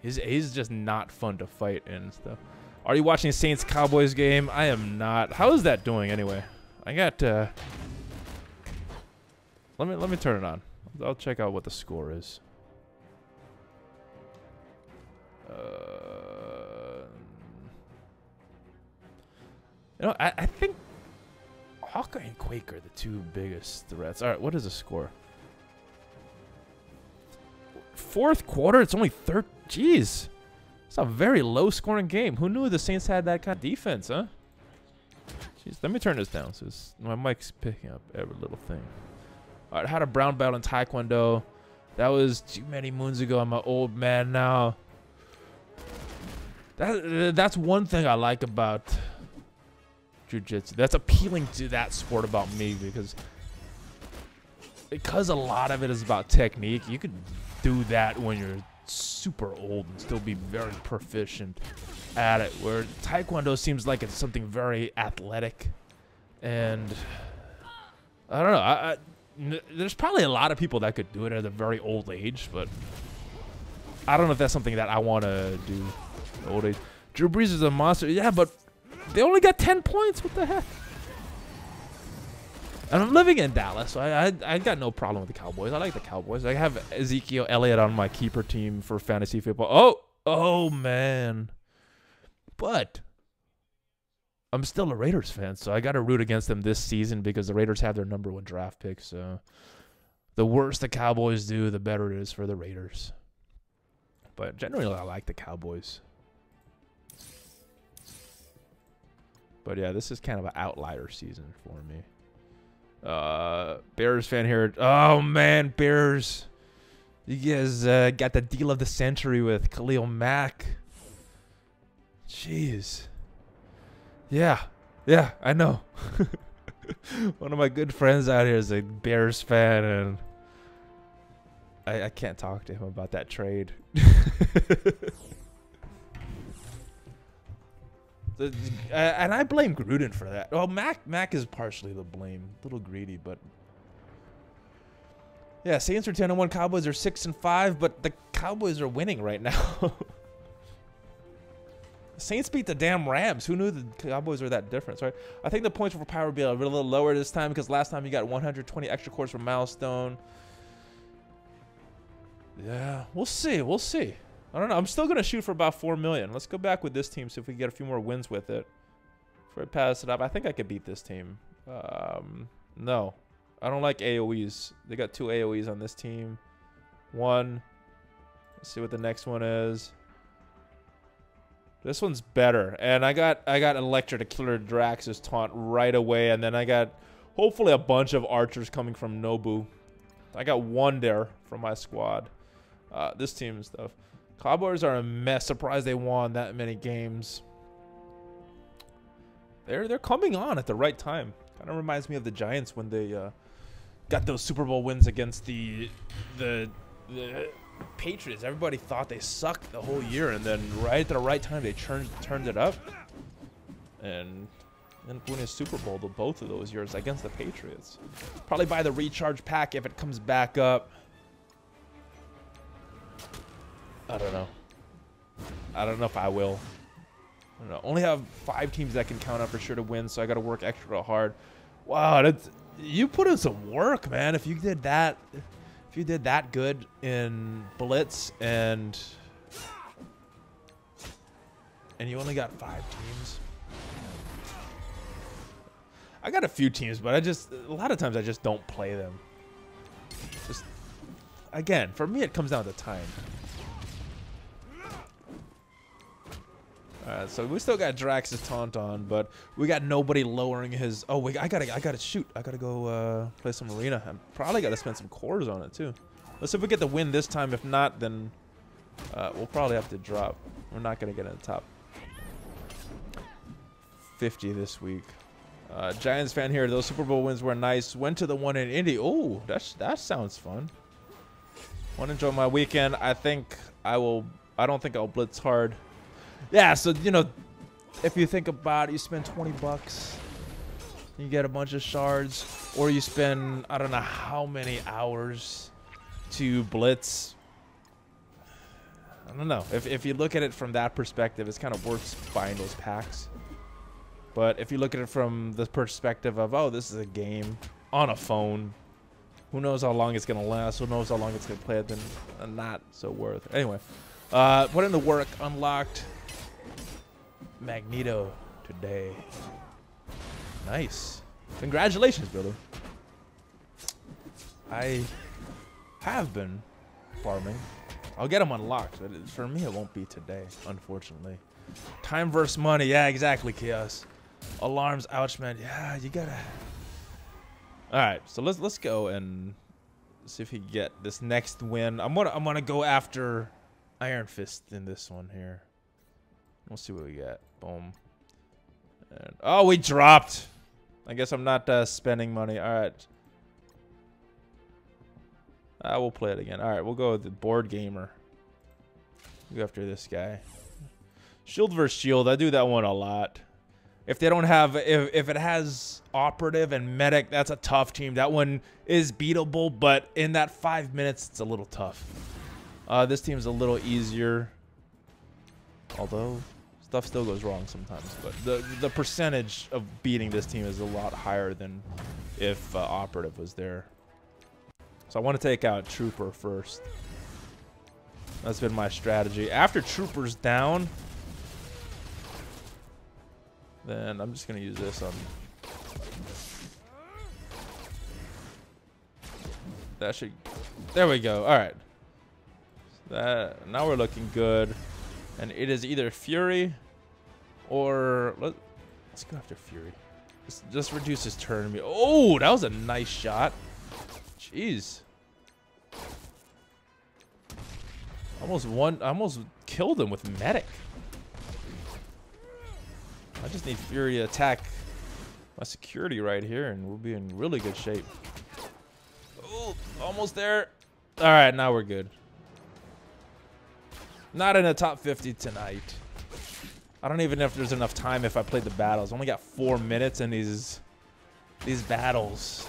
He's just not fun to fight and stuff. Are you watching Saints Cowboys game? I am not. How is that doing anyway? I got let me turn it on. I'll check out what the score is. You know, I think Hawkeye and Quake are the two biggest threats. All right, what is the score? Fourth quarter, it's only third. Jeez, it's a very low-scoring game. Who knew the Saints had that kind of defense, huh? Jeez, let me turn this down so my mic's picking up every little thing. All right, I had a brown belt in Taekwondo. That was too many moons ago. I'm an old man now. That's one thing I like about jiu-jitsu. That's appealing to that sport about me because a lot of it is about technique. You could do that when you're super old and still be very proficient at it, where Taekwondo seems like it's something very athletic, and I don't know. There's probably a lot of people that could do it at a very old age, but I don't know if that's something that I want to do at old age. Drew Brees is a monster. Yeah, but they only got 10 points. What the heck? And I'm living in Dallas, so I got no problem with the Cowboys. I like the Cowboys. I have Ezekiel Elliott on my keeper team for fantasy football. Oh man. But I'm still a Raiders fan, so I got to root against them this season because the Raiders have their #1 draft pick. So the worse the Cowboys do, the better it is for the Raiders. But generally, I like the Cowboys. But yeah, this is kind of an outlier season for me. Bears fan here. Oh man, Bears. You guys got the deal of the century with Khalil Mack. Jeez. Yeah, I know. One of my good friends out here is a Bears fan, and I can't talk to him about that trade. And I blame Gruden for that. Well, Mac is partially to blame. A little greedy, but yeah, Saints are 10-1, Cowboys are 6-5, but the Cowboys are winning right now. Saints beat the damn Rams. Who knew the Cowboys were that different, right? I think the points for power will be a little lower this time because last time you got 120 extra cores for Milestone. Yeah, we'll see. We'll see. I don't know. I'm still going to shoot for about 4 million. Let's go back with this team, see if we can get a few more wins with it. Before I pass it up, I think I could beat this team. No. I don't like AoEs. They got 2 AoEs on this team. 1. Let's see what the next one is. This one's better. And I got Electra to clear Drax's taunt right away. And then I got hopefully a bunch of archers coming from Nobu. I got 1 there from my squad. This team and stuff. Cowboys are a mess. Surprised they won that many games. They're coming on at the right time. Kind of reminds me of the Giants when they got those Super Bowl wins against the Patriots. Everybody thought they sucked the whole year, and then right at the right time they turned it up and ended up winning a Super Bowl both of those years against the Patriots. Probably buy the recharge pack if it comes back up. I don't know. I don't know if I will. I don't know. Only have 5 teams that can count on for sure to win, so I got to work extra hard. Wow, you put in some work, man. If you did that good in Blitz and you only got 5 teams. I got a few teams, but a lot of times I just don't play them. Just again, for me, it comes down to time. Alright, so we still got Drax's taunt on, but we got nobody lowering his. Oh wait, I gotta shoot. I gotta go play some arena. I probably gotta spend some cores on it too. Let's see if we get the win this time. If not, then we'll probably have to drop. We're not gonna get in the top 50 this week. Giants fan here. Those Super Bowl wins were nice. Went to the one in Indy. Oh, that sounds fun. Want to enjoy my weekend. I think I will. I don't think I'll blitz hard. Yeah, so, you know, if you think about it, you spend 20 bucks. You get a bunch of shards. Or you spend, I don't know how many hours to blitz. I don't know. If you look at it from that perspective, it's kind of worth buying those packs. But if you look at it from the perspective of, oh, this is a game on a phone, who knows how long it's going to last, who knows how long it's going to play, then not so worth it. Anyway, put in the work, unlocked Magneto today. Nice. Congratulations, brother. I have been farming. I'll get them unlocked, but for me it won't be today, unfortunately. Time versus money. Yeah, exactly, Chaos. Alarms, ouch, man. Yeah, you gotta. All right, so let's go and see if we can get this next win. I'm gonna go after Iron Fist in this one here. We'll see what we get. Boom. And, oh, we dropped. I guess I'm not spending money. All right. We'll play it again. All right, we'll go with the board gamer. Go after this guy. Shield versus shield. I do that one a lot. If they don't have, if it has operative and medic, that's a tough team. That one is beatable, but in that 5 minutes, it's a little tough. This team's a little easier, although stuff still goes wrong sometimes. But the percentage of beating this team is a lot higher than if operative was there. So I want to take out Trooper first. That's been my strategy. After Trooper's down, then I'm just going to use this on... That should... There we go. All right. Now we're looking good. And it is either Fury or... Let's go after Fury. Just reduce his turn. Oh, that was a nice shot. Jeez. Almost killed him with medic. I just need Fury to attack my security right here, and we'll be in really good shape. Oh, almost there. All right, now we're good. Not in the top 50 tonight. I don't even know if there's enough time if I played the battles. Only got 4 minutes, and these battles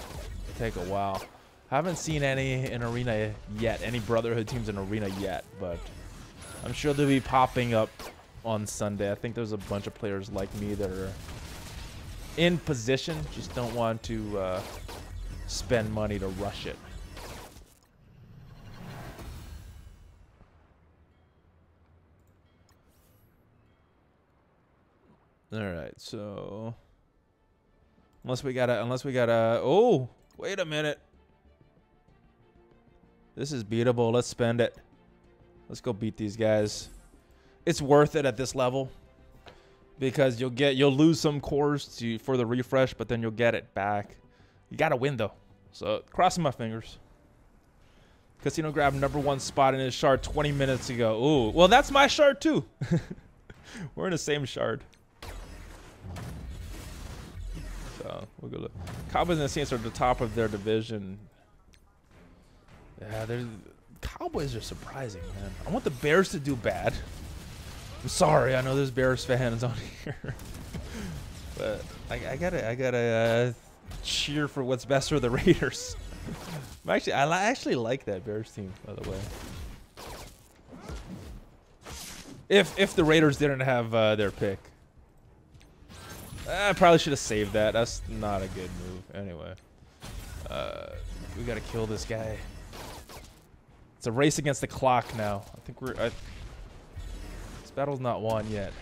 take a while. I haven't seen any in Arena yet, any Brotherhood teams in Arena yet, but I'm sure they'll be popping up on Sunday. I think there's a bunch of players like me that are in position, just don't want to spend money to rush it. All right, so unless we gotta, oh, wait a minute. This is beatable. Let's spend it. Let's go beat these guys. It's worth it at this level because you'll lose some cores for the refresh, but then you'll get it back. You gotta win though. So crossing my fingers. Casino grabbed #1 spot in his shard 20 minutes ago. Ooh, well that's my shard too. We're in the same shard. So we'll go look. Cowboys and the Saints are at the top of their division. Yeah, Cowboys are surprising, man. I want the Bears to do bad. I'm sorry, I know there's Bears fans on here, but I gotta cheer for what's best for the Raiders. I actually like that Bears team, by the way. If the Raiders didn't have their pick, I probably should have saved that. That's not a good move. Anyway, we gotta kill this guy. It's a race against the clock now. I think this battle's not won yet.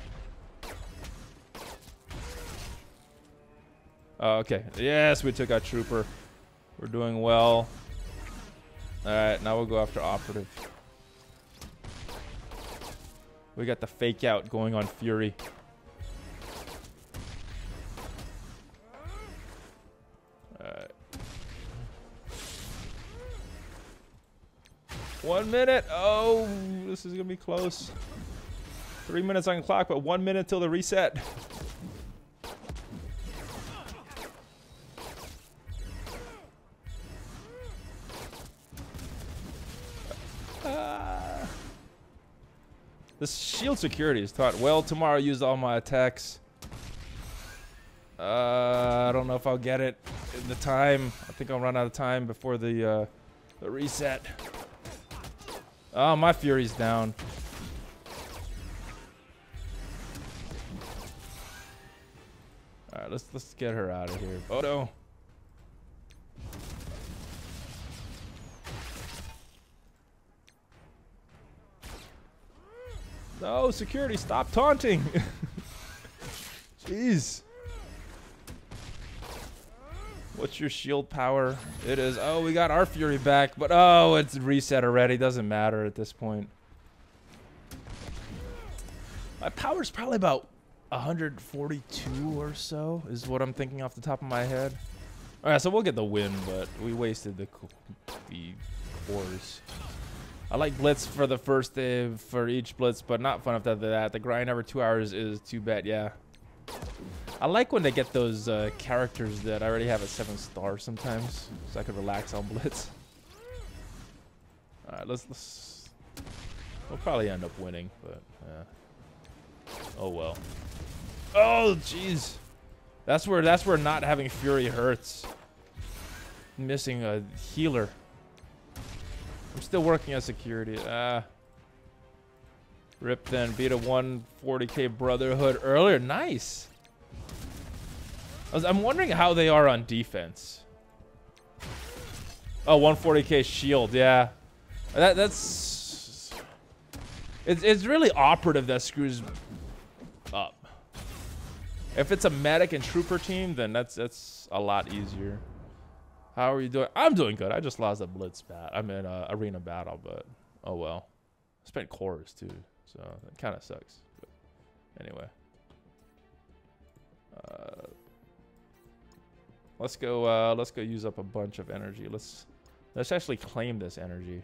Oh, okay. Yes, we took out Trooper. We're doing well. All right, now we'll go after Operative. We got the fake out going on Fury. All right. 1 minute. Oh, this is gonna be close. 3 minutes on the clock, but 1 minute till the reset. This shield security is taught well. Tomorrow I used all my attacks. I don't know if I'll get it in the time. I think I'll run out of time before the reset. Oh, my Fury's down. All right, let's get her out of here. Oh no. No, security, stop taunting. Jeez. What's your shield power? It is. Oh, we got our Fury back, but oh, it's reset already. Doesn't matter at this point. My power's probably about 142 or so, is what I'm thinking off the top of my head. All right, so we'll get the win, but we wasted the cores. I like Blitz for the first day for each Blitz, but not fun after that. The grind over 2 hours is too bad, yeah. I like when they get those characters that I already have at 7 stars sometimes, so I can relax on Blitz. All right, let's. We'll probably end up winning, but yeah. Oh well. Oh jeez, that's where not having Fury hurts. Missing a healer. I'm still working on security. Rip then beat a 140k Brotherhood earlier. Nice. I'm wondering how they are on defense. Oh, 140k shield. Yeah, that's. It's really operative that screws up. If it's a medic and trooper team, then that's a lot easier. How are you doing? I'm doing good. I just lost a blitz bat. I'm in a arena battle, but oh well. I spent cores too, so that kind of sucks. But anyway, let's go. Let's go use up a bunch of energy. Let's actually claim this energy.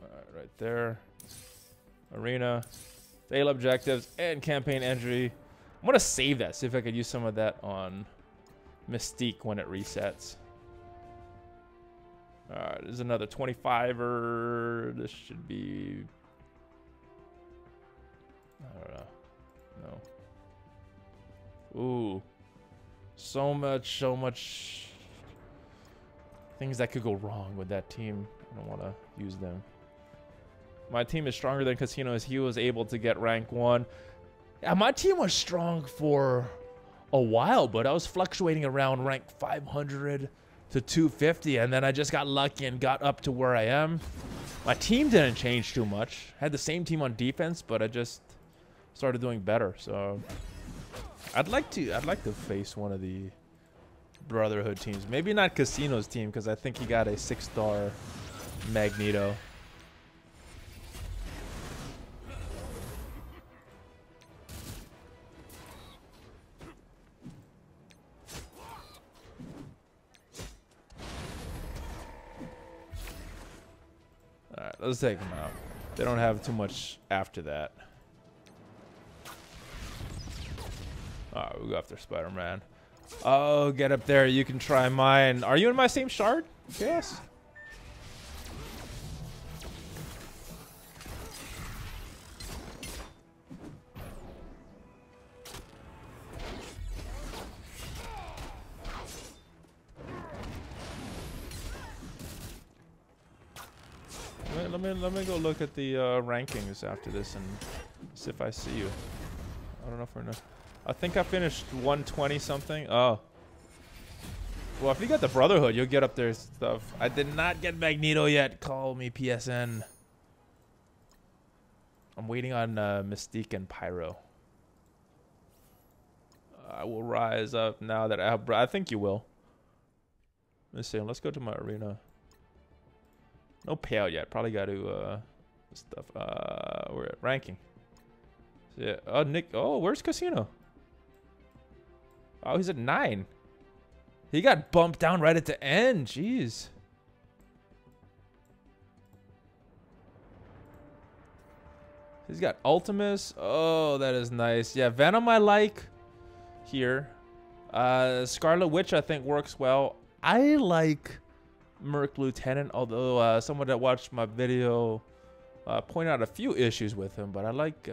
All right, right there. Arena, fail objectives, and campaign entry. I'm gonna save that. See if I could use some of that on Mystique when it resets. Alright, there's another 25er. This should be. I don't know. No. Ooh. So much things that could go wrong with that team. I don't want to use them. My team is stronger than Casino's. He was able to get rank 1. Yeah, my team was strong for a while, but I was fluctuating around rank 500 to 250, and then I just got lucky and got up to where I am. My team didn't change too much. I had the same team on defense, but I just started doing better. So I'd like to face one of the Brotherhood teams. Maybe not Casino's team, because I think he got a 6-star Magneto. Alright, let's take them out. They don't have too much after that. Alright, we'll go after Spider-Man. Oh, get up there. You can try mine. Are you in my same shard? Yes. Let me go look at the rankings after this and see if I see you. I don't know if we're not. I think I finished 120 something. Oh. Well, if you got the Brotherhood, you'll get up there stuff. I did not get Magneto yet. Call me PSN. I'm waiting on Mystique and Pyro. I will rise up now that I think you will. Let's see. Let's go to my arena. No payout yet. Probably got to stuff. We're at ranking. So yeah. Oh, Nick. Oh, where's Casino? Oh, he's at 9. He got bumped down right at the end. Jeez. He's got Ultimus. Oh, that is nice. Yeah, Venom I like here. Scarlet Witch I think works well. I like Merc Lieutenant, although someone that watched my video point out a few issues with him, but I like.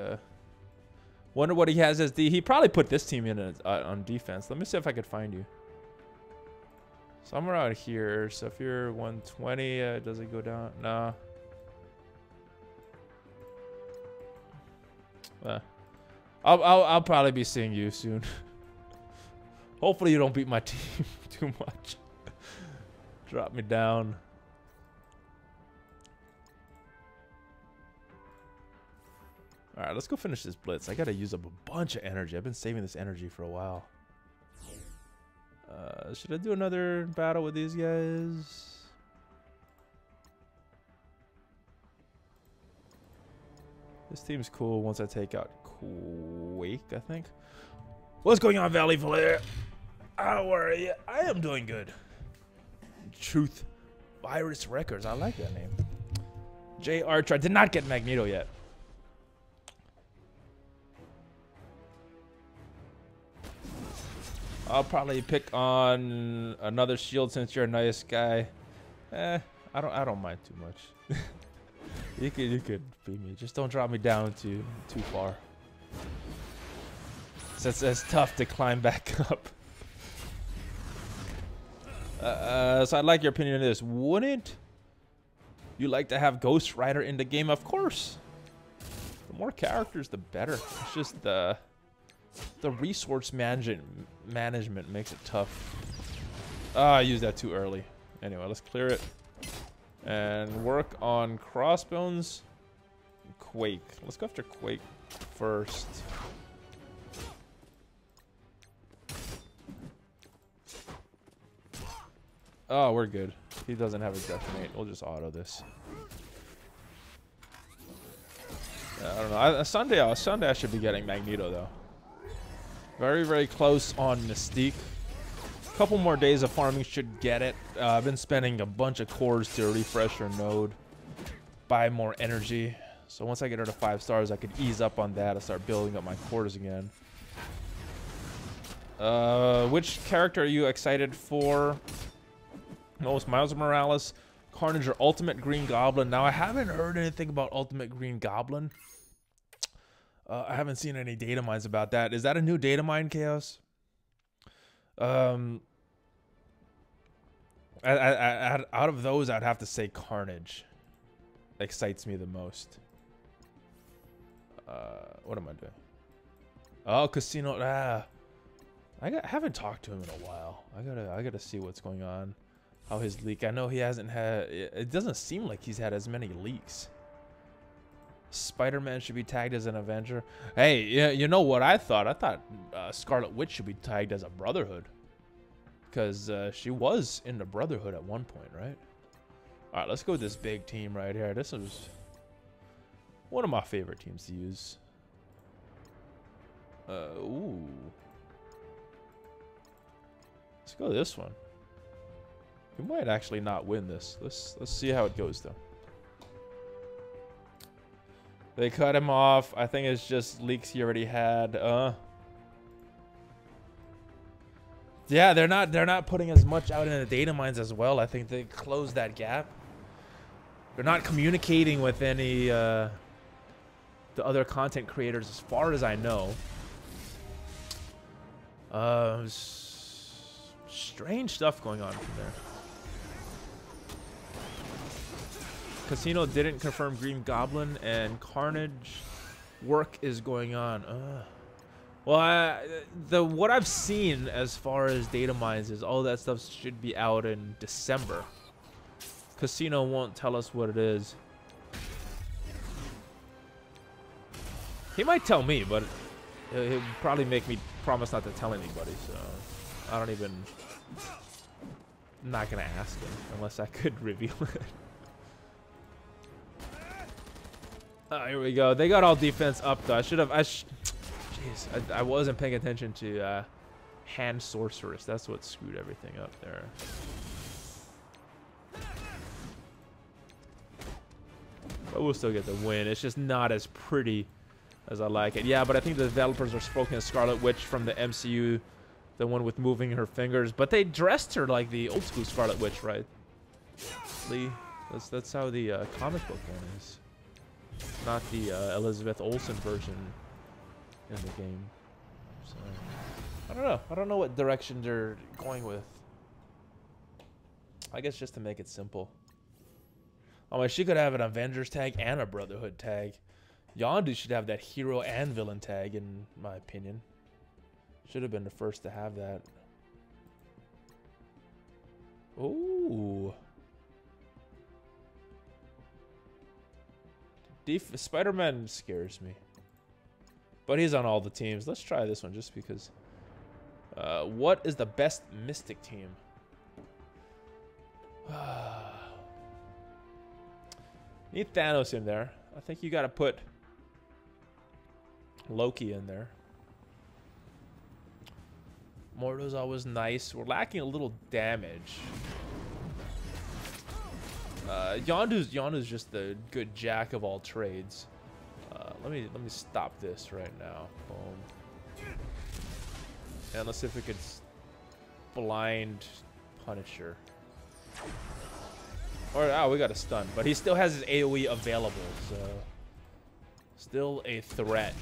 Wonder what he has as D. He probably put this team in on defense. Let me see if I could find you. Somewhere out here. So if you're 120, does it go down? Nah. I'll probably be seeing you soon. Hopefully you don't beat my team too much. Drop me down. All right, let's go finish this blitz. I gotta use up a bunch of energy. I've been saving this energy for a while. Should I do another battle with these guys? This team's cool once I take out Quake, I think. What's going on, ValleyFlyin? How are you? I am doing good. Truth Virus Records. I like that name. J Archer. I did not get Magneto yet. I'll probably pick on another shield since you're a nice guy. I don't mind too much. you could beat me. Just don't drop me down too far. So it's tough to climb back up. So I'd like your opinion on this. Wouldn't you like to have Ghost Rider in the game? Of course. The more characters, the better. It's just the resource management makes it tough. I used that too early. Anyway, let's clear it and work on Crossbones and Quake. Let's go after Quake first. Oh, we're good. He doesn't have a detonate. We'll just auto this. I don't know. Sunday I should be getting Magneto though. Very, very close on Mystique. A couple more days of farming should get it. I've been spending a bunch of cores to refresh her node, buy more energy. So once I get her to 5 stars, I could ease up on that and start building up my cores again. Which character are you excited for? Most Miles Morales, Carnage, or Ultimate Green Goblin? Now I haven't heard anything about Ultimate Green Goblin. I haven't seen any data mines about that. Is that a new data mine, Chaos? Out of those, I'd have to say Carnage excites me the most. What am I doing? Oh, Casino. I haven't talked to him in a while. I gotta see what's going on. How his leak. I know he hasn't had. It doesn't seem like he's had as many leaks. Spider-Man should be tagged as an Avenger. Hey, yeah, you know what I thought? I thought Scarlet Witch should be tagged as a Brotherhood. Because she was in the Brotherhood at one point, right? Alright, let's go with this big team right here. This is one of my favorite teams to use. Ooh. Let's go this one. We might actually not win this. Let's see how it goes, though. They cut him off. I think it's just leaks he already had. Yeah, they're not putting as much out in the data mines as well. I think they closed that gap. They're not communicating with any the other content creators, as far as I know. Strange stuff going on from there. Casino didn't confirm Green Goblin, and Carnage work is going on. Well, what I've seen as far as data mines is all that stuff should be out in December. Casino won't tell us what it is. He might tell me, but he'll probably make me promise not to tell anybody. So I don't even. I'm not gonna ask him unless I could reveal it. Oh, here we go. They got all defense up though. Jeez, I wasn't paying attention to hand sorceress. That's what screwed everything up there. But we'll still get the win. It's just not as pretty as I like it. Yeah, but I think the developers are spoken as Scarlet Witch from the MCU, the one with moving her fingers. But they dressed her like the old school Scarlet Witch, right? Lee, that's how the comic book one is. not the Elizabeth Olsen version in the game. So I don't know. I don't know what direction they're going with. I guess just to make it simple. Oh, well, she could have an Avengers tag and a Brotherhood tag. Yondu should have that hero and villain tag, in my opinion. Should have been the first to have that. Ooh. Spider-Man scares me. But he's on all the teams. Let's try this one just because. What is the best Mystic team? Need Thanos in there. I think you got to put Loki in there. Mordo's always nice. We're lacking a little damage. Yondu's just the good jack of all trades. Let me stop this right now. Boom. And let's see if we could blind Punisher. Or we got a stun, but he still has his AoE available, so still a threat.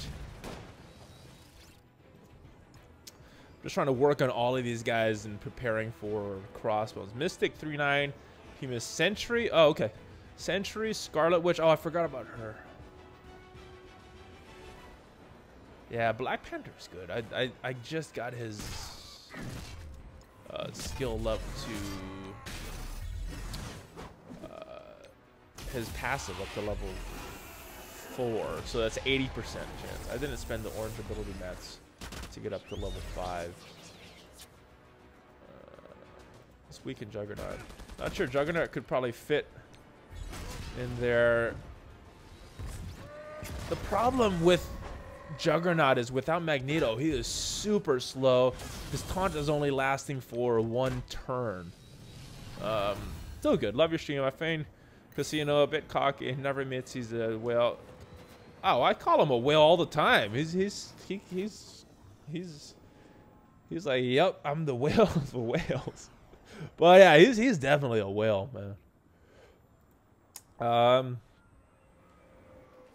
Just trying to work on all of these guys and preparing for crossbows. Mystic 3-9. Team is Sentry. Oh, okay. Sentry, Scarlet Witch. Oh, I forgot about her. Yeah, Black Panther's good. I just got his skill up to his passive up to level 4, so that's 80% chance. I didn't spend the orange ability mats to get up to level 5. Let's weaken Juggernaut. Not sure, Juggernaut could probably fit in there. The problem with Juggernaut is without Magneto, he is super slow. His taunt is only lasting for 1 turn. Still good. Love your stream. I feign Casino, a bit cocky, never admits he's a whale. Oh, I call him a whale all the time. He's like, yep, I'm the whale of the whales. But yeah, he's definitely a whale, man.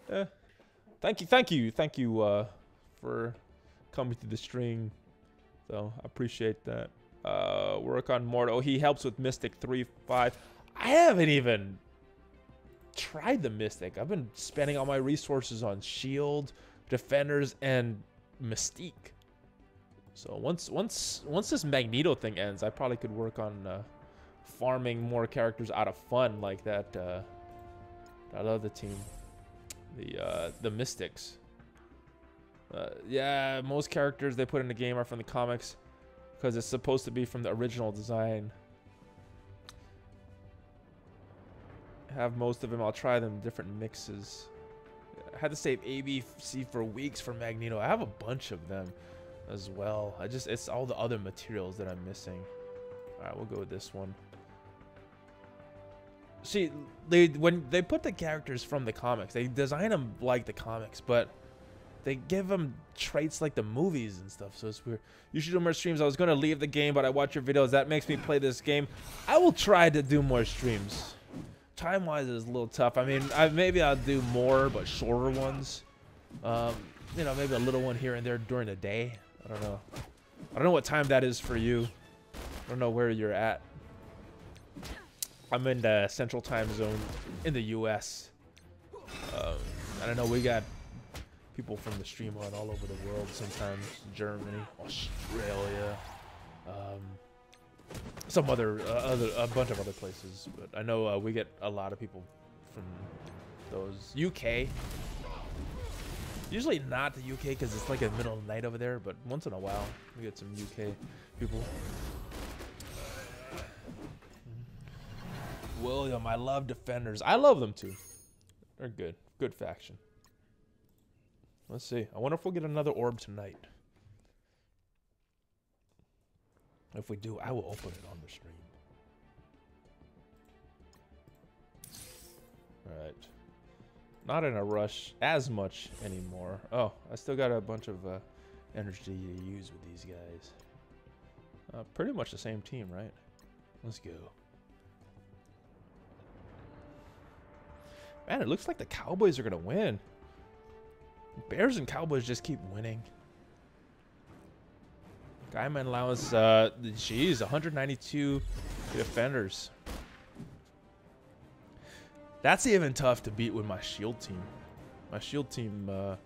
Yeah. Thank you for coming to the stream. So I appreciate that. Work on Mordo. He helps with Mystic 3-5. I haven't even tried the Mystic. I've been spending all my resources on Shield, Defenders, and Mystique. So once this Magneto thing ends, I probably could work on farming more characters out of fun like that. That other team, the Mystics. Yeah, most characters they put in the game are from the comics because it's supposed to be from the original design. Have most of them. I'll try them different mixes. I had to save ABC for weeks for Magneto. I have a bunch of them as well. It's all the other materials that I'm missing. All right, we'll go with this one. See, when they put the characters from the comics, they design them like the comics, but they give them traits like the movies and stuff, so it's weird. You should do more streams. I was going to leave the game, but I watch your videos. That makes me play this game. I will try to do more streams. Time-wise, it's a little tough. I mean, maybe I'll do more, but shorter ones. You know, maybe a little one here and there during the day. I don't know. I don't know what time that is for you. I don't know where you're at. I'm in the Central Time Zone in the U.S. I don't know. We got people from the stream on all over the world. Sometimes Germany, Australia, some other a bunch of other places. But I know we get a lot of people from those. UK. Usually not the UK because it's like a middle of the night over there. But once in a while, we get some UK people. William, I love Defenders. I love them too. They're good. Good faction. Let's see. I wonder if we'll get another orb tonight. If we do, I will open it on the stream. Alright. Not in a rush as much anymore. Oh, I still got a bunch of energy to use with these guys. Pretty much the same team, right? Let's go. Man, it looks like the Cowboys are going to win. Bears and Cowboys just keep winning. Guyman allows, geez, 192 defenders. That's even tough to beat with my shield team. My shield team, I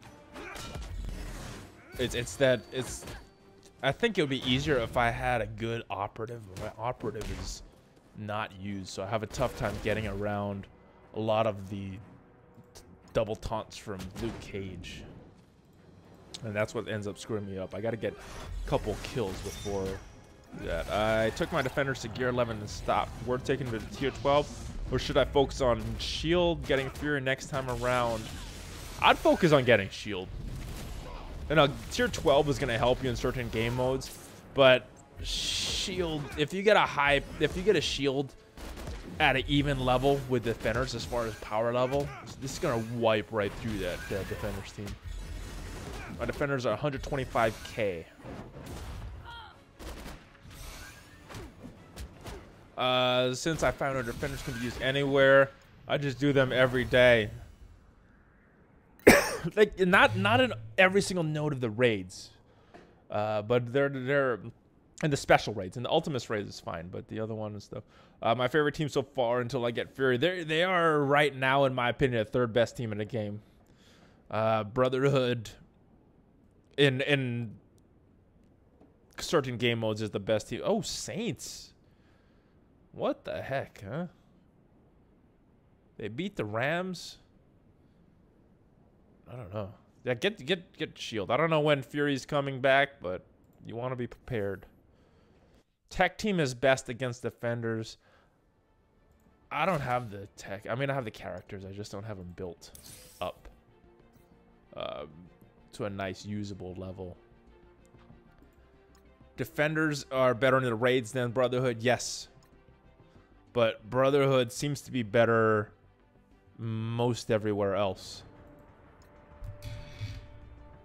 think it would be easier if I had a good operative. My operative is not used, so I have a tough time getting around a lot of the double taunts from Luke Cage. And that's what ends up screwing me up. I got to get a couple kills before that. I took my defenders to gear 11 and stopped. We're taking to tier 12. Or should I focus on shield, getting Fury next time around? I'd focus on getting shield. You know, tier 12 is going to help you in certain game modes. But shield, if you get a shield at an even level with defenders as far as power level, this is going to wipe right through that defenders team. My defenders are 125k. Since I found our defenders can be used anywhere, I just do them every day. Like not in every single node of the raids, but they're in the special raids. And the Ultimus raids is fine, but the other one is though. My favorite team so far until I get Fury. They are right now, in my opinion, the third best team in the game. Brotherhood in certain game modes is the best team. Oh, Saints. What the heck, huh? They beat the Rams. I don't know. Yeah, get shield. I don't know when Fury's coming back, but you want to be prepared. Tech team is best against defenders. I don't have the tech. I mean, I have the characters. I just don't have them built up to a nice usable level. Defenders are better in the raids than Brotherhood. Yes. But Brotherhood seems to be better most everywhere else.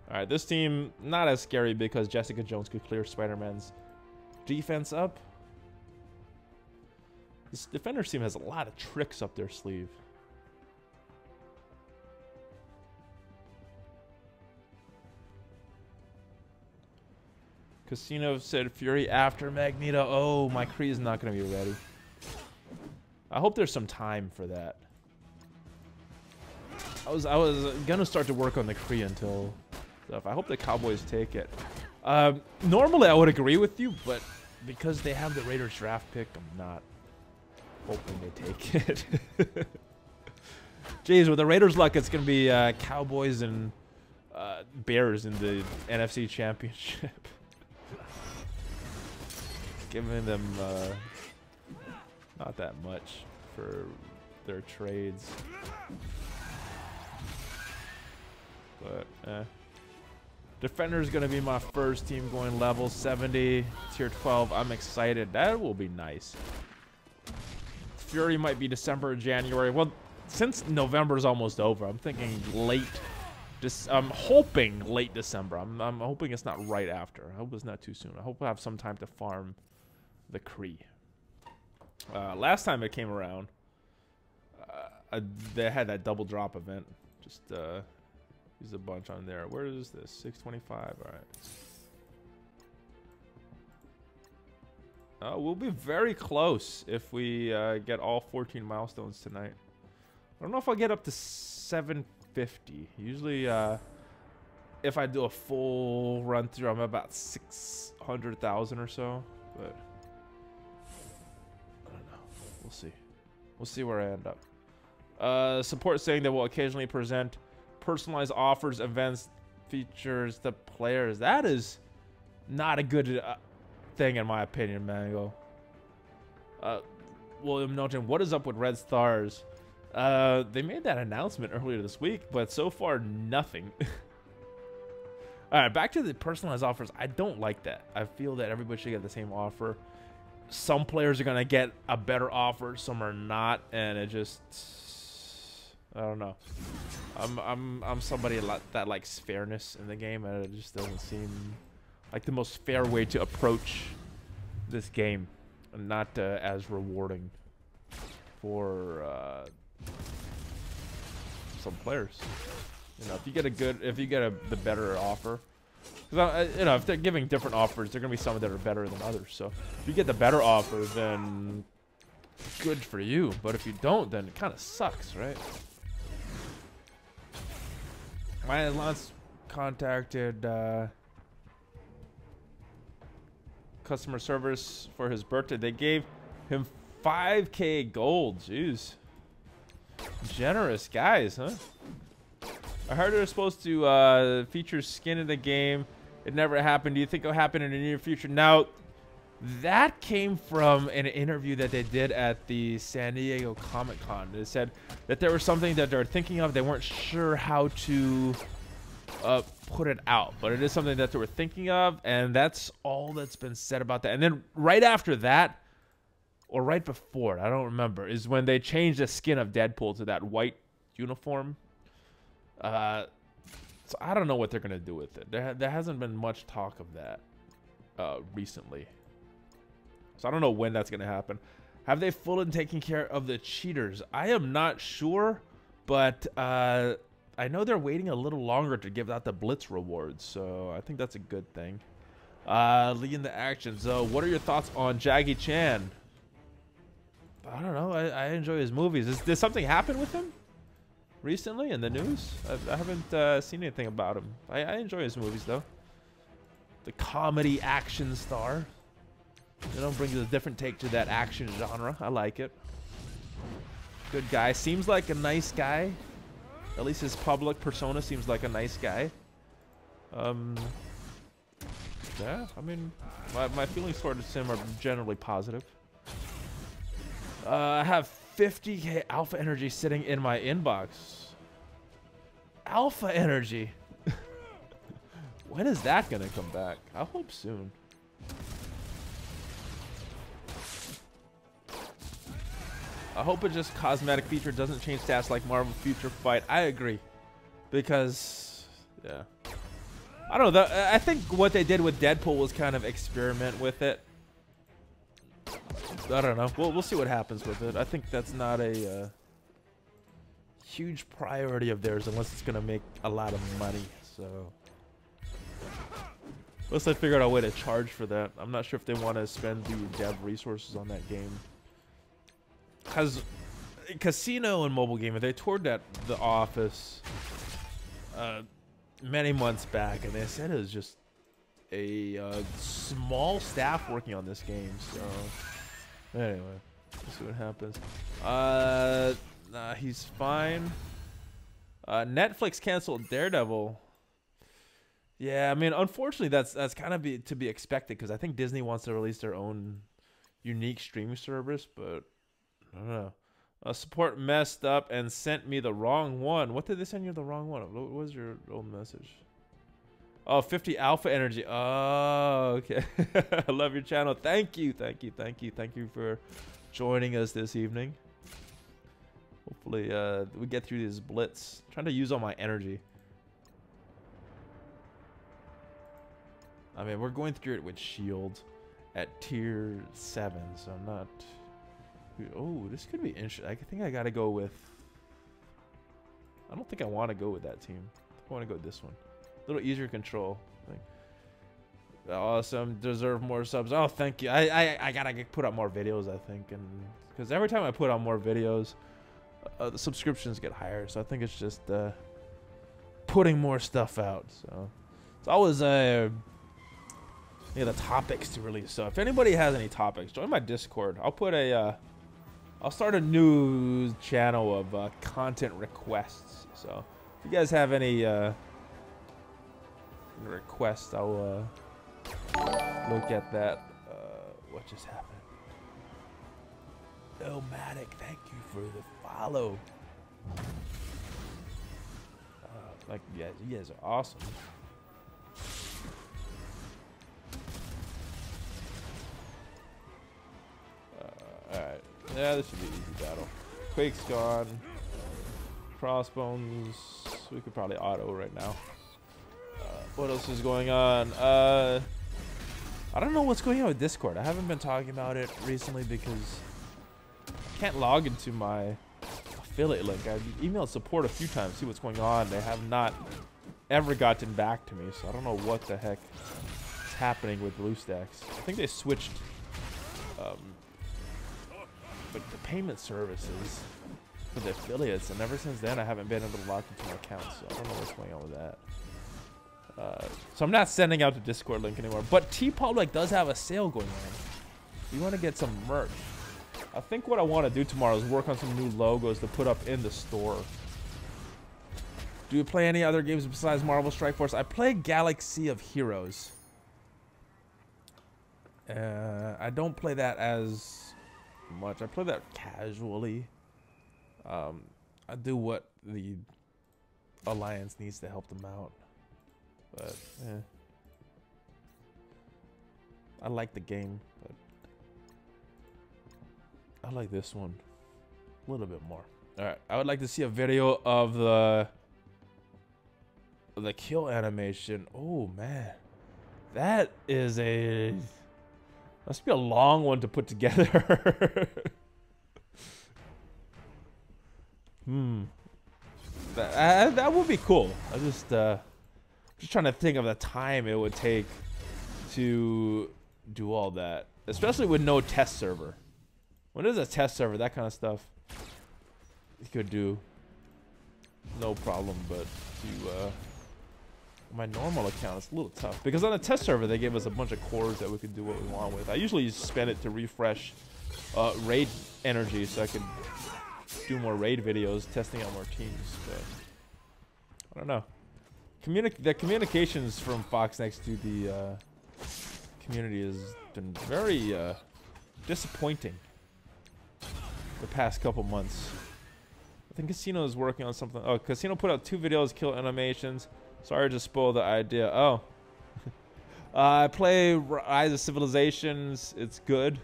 Alright, this team, not as scary because Jessica Jones could clear Spider-Man's defense up. This Defenders team has a lot of tricks up their sleeve. Casino said Fury after Magneto. Oh, my Kree is not going to be ready. I hope there's some time for that. I was gonna start to work on the Kree until stuff. I hope the Cowboys take it. Normally I would agree with you, but because they have the Raiders draft pick, I'm not hoping they take it. Jeez, with the Raiders' luck, it's gonna be Cowboys and Bears in the NFC Championship. Giving them not that much for their trades. But, Defender's going to be my first team going level 70, tier 12. I'm excited. That will be nice. Fury might be December or January. Well, since November is almost over, I'm thinking late. I'm hoping late December. I'm hoping it's not right after. I hope it's not too soon. I hope I have some time to farm the Kree. Last time it came around, they had that double drop event. Just use a bunch on there. Where is this? 625. All right. We'll be very close if we get all 14 milestones tonight. I don't know if I'll get up to 750. Usually, if I do a full run through, I'm about 600,000 or so. But I don't know. We'll see. We'll see where I end up. Support saying that we'll occasionally present personalized offers, events, features to players. That is not a good thing in my opinion, Mango. William Norton, what is up with Red Stars? They made that announcement earlier this week, but so far nothing. All right, back to the personalized offers. I don't like that. I feel that everybody should get the same offer. Some players are gonna get a better offer, some are not, and it just, I don't know. I'm somebody that likes fairness in the game, and it just doesn't seem like the most fair way to approach this game, and not as rewarding for some players. You know, if you get the better offer, because you know, if they're giving different offers, there are gonna be some that are better than others. So if you get the better offer, then good for you. But if you don't, then it kind of sucks, right? My Lance contacted customer service for his birthday. They gave him 5K gold. Jeez. Generous guys, huh? I heard they're supposed to feature skin in the game. It never happened. Do you think it'll happen in the near future? Now, that came from an interview that they did at the San Diego Comic-Con. They said that there was something that they're thinking of. They weren't sure how to put it out, but it is something that they were thinking of, and that's all that's been said about that. And then right after that, or right before, I don't remember, is when they changed the skin of Deadpool to that white uniform. So I don't know what they're gonna do with it. There hasn't been much talk of that recently. So I don't know when that's gonna happen. Have they fully taken care of the cheaters? I am not sure, but I know they're waiting a little longer to give out the Blitz rewards, so I think that's a good thing. Leading the action. So what are your thoughts on Jackie Chan? I don't know. I enjoy his movies. Did something happen with him recently in the news? I haven't seen anything about him. I enjoy his movies, though. The comedy action star. You know, brings a different take to that action genre. I like it. Good guy. Seems like a nice guy. At least his public persona seems like a nice guy. Yeah, I mean, my feelings towards him are generally positive. I have 50K alpha energy sitting in my inbox. Alpha energy. When is that gonna come back? I hope soon. I hope it just cosmetic feature doesn't change stats like Marvel Future Fight. I agree, because yeah, I don't know. I think what they did with Deadpool was kind of experiment with it. I don't know. We'll see what happens with it. I think that's not a huge priority of theirs unless it's gonna make a lot of money. So unless they figure out a way to charge for that, I'm not sure if they want to spend the dev resources on that game. Because Casino and mobile gaming, they toured the office many months back, and they said it was just a small staff working on this game. So anyway, let's see what happens. Nah, he's fine. Netflix canceled Daredevil. Yeah, I mean, unfortunately, that's kind of to be expected, because I think Disney wants to release their own unique streaming service, but I don't know. Support messed up and sent me the wrong one. What did they send you the wrong one? What was your old message? Oh, 50 alpha energy. Oh, okay. I love your channel. Thank you. Thank you for joining us this evening. Hopefully we get through this blitz. I'm trying to use all my energy. I mean, we're going through it with shield at tier 7, so I'm not... Oh, this could be interesting. I think I gotta go with... I don't think I want to go with that team. I want to go with this one. A little easier control. Awesome. Deserve more subs. Oh, thank you. I gotta put out more videos, I think, and because every time I put out more videos, the subscriptions get higher. So I think it's just putting more stuff out. So it's always the topics to release. So if anybody has any topics, join my Discord. I'll put I'll start a new channel of content requests. So if you guys have any requests, I'll look at that. What just happened? Nomadic, thank you for the follow. Like, you guys are awesome. Alright. Yeah, this should be an easy battle. Quake's gone. Crossbones. We could probably auto right now. What else is going on? I don't know what's going on with Discord. I haven't been talking about it recently because I can't log into my affiliate link. I've emailed support a few times, see what's going on. They have not ever gotten back to me, so I don't know what the heck is happening with BlueStacks. I think they switched but the payment services for the affiliates, and ever since then I haven't been able to log into my account, so I don't know what's going on with that. So I'm not sending out the Discord link anymore, but TeePublic does have a sale going on. If you want to get some merch, I think what I want to do tomorrow is work on some new logos to put up in the store. Do you play any other games besides Marvel Strike Force? I play Galaxy of Heroes. I don't play that as much. I play that casually. I do what the Alliance needs to help them out. But, I like the game, but I like this one a little bit more. Alright, I would like to see a video of the kill animation. Oh, man. That is must be a long one to put together. That would be cool. I just trying to think of the time it would take to do all that, especially with no test server. When there's a test server, that kind of stuff you could do no problem, but to my normal account it's a little tough, because on the test server they gave us a bunch of cores that we could do what we want with. I usually spend it to refresh raid energy so I could do more raid videos, testing out more teams, but I don't know. The communications from Fox next to the community has been very disappointing the past couple months. I think Casino is working on something. Oh, Casino put out 2 videos, kill animations. Sorry to spoil the idea. Oh. I play Rise of Civilizations. It's good.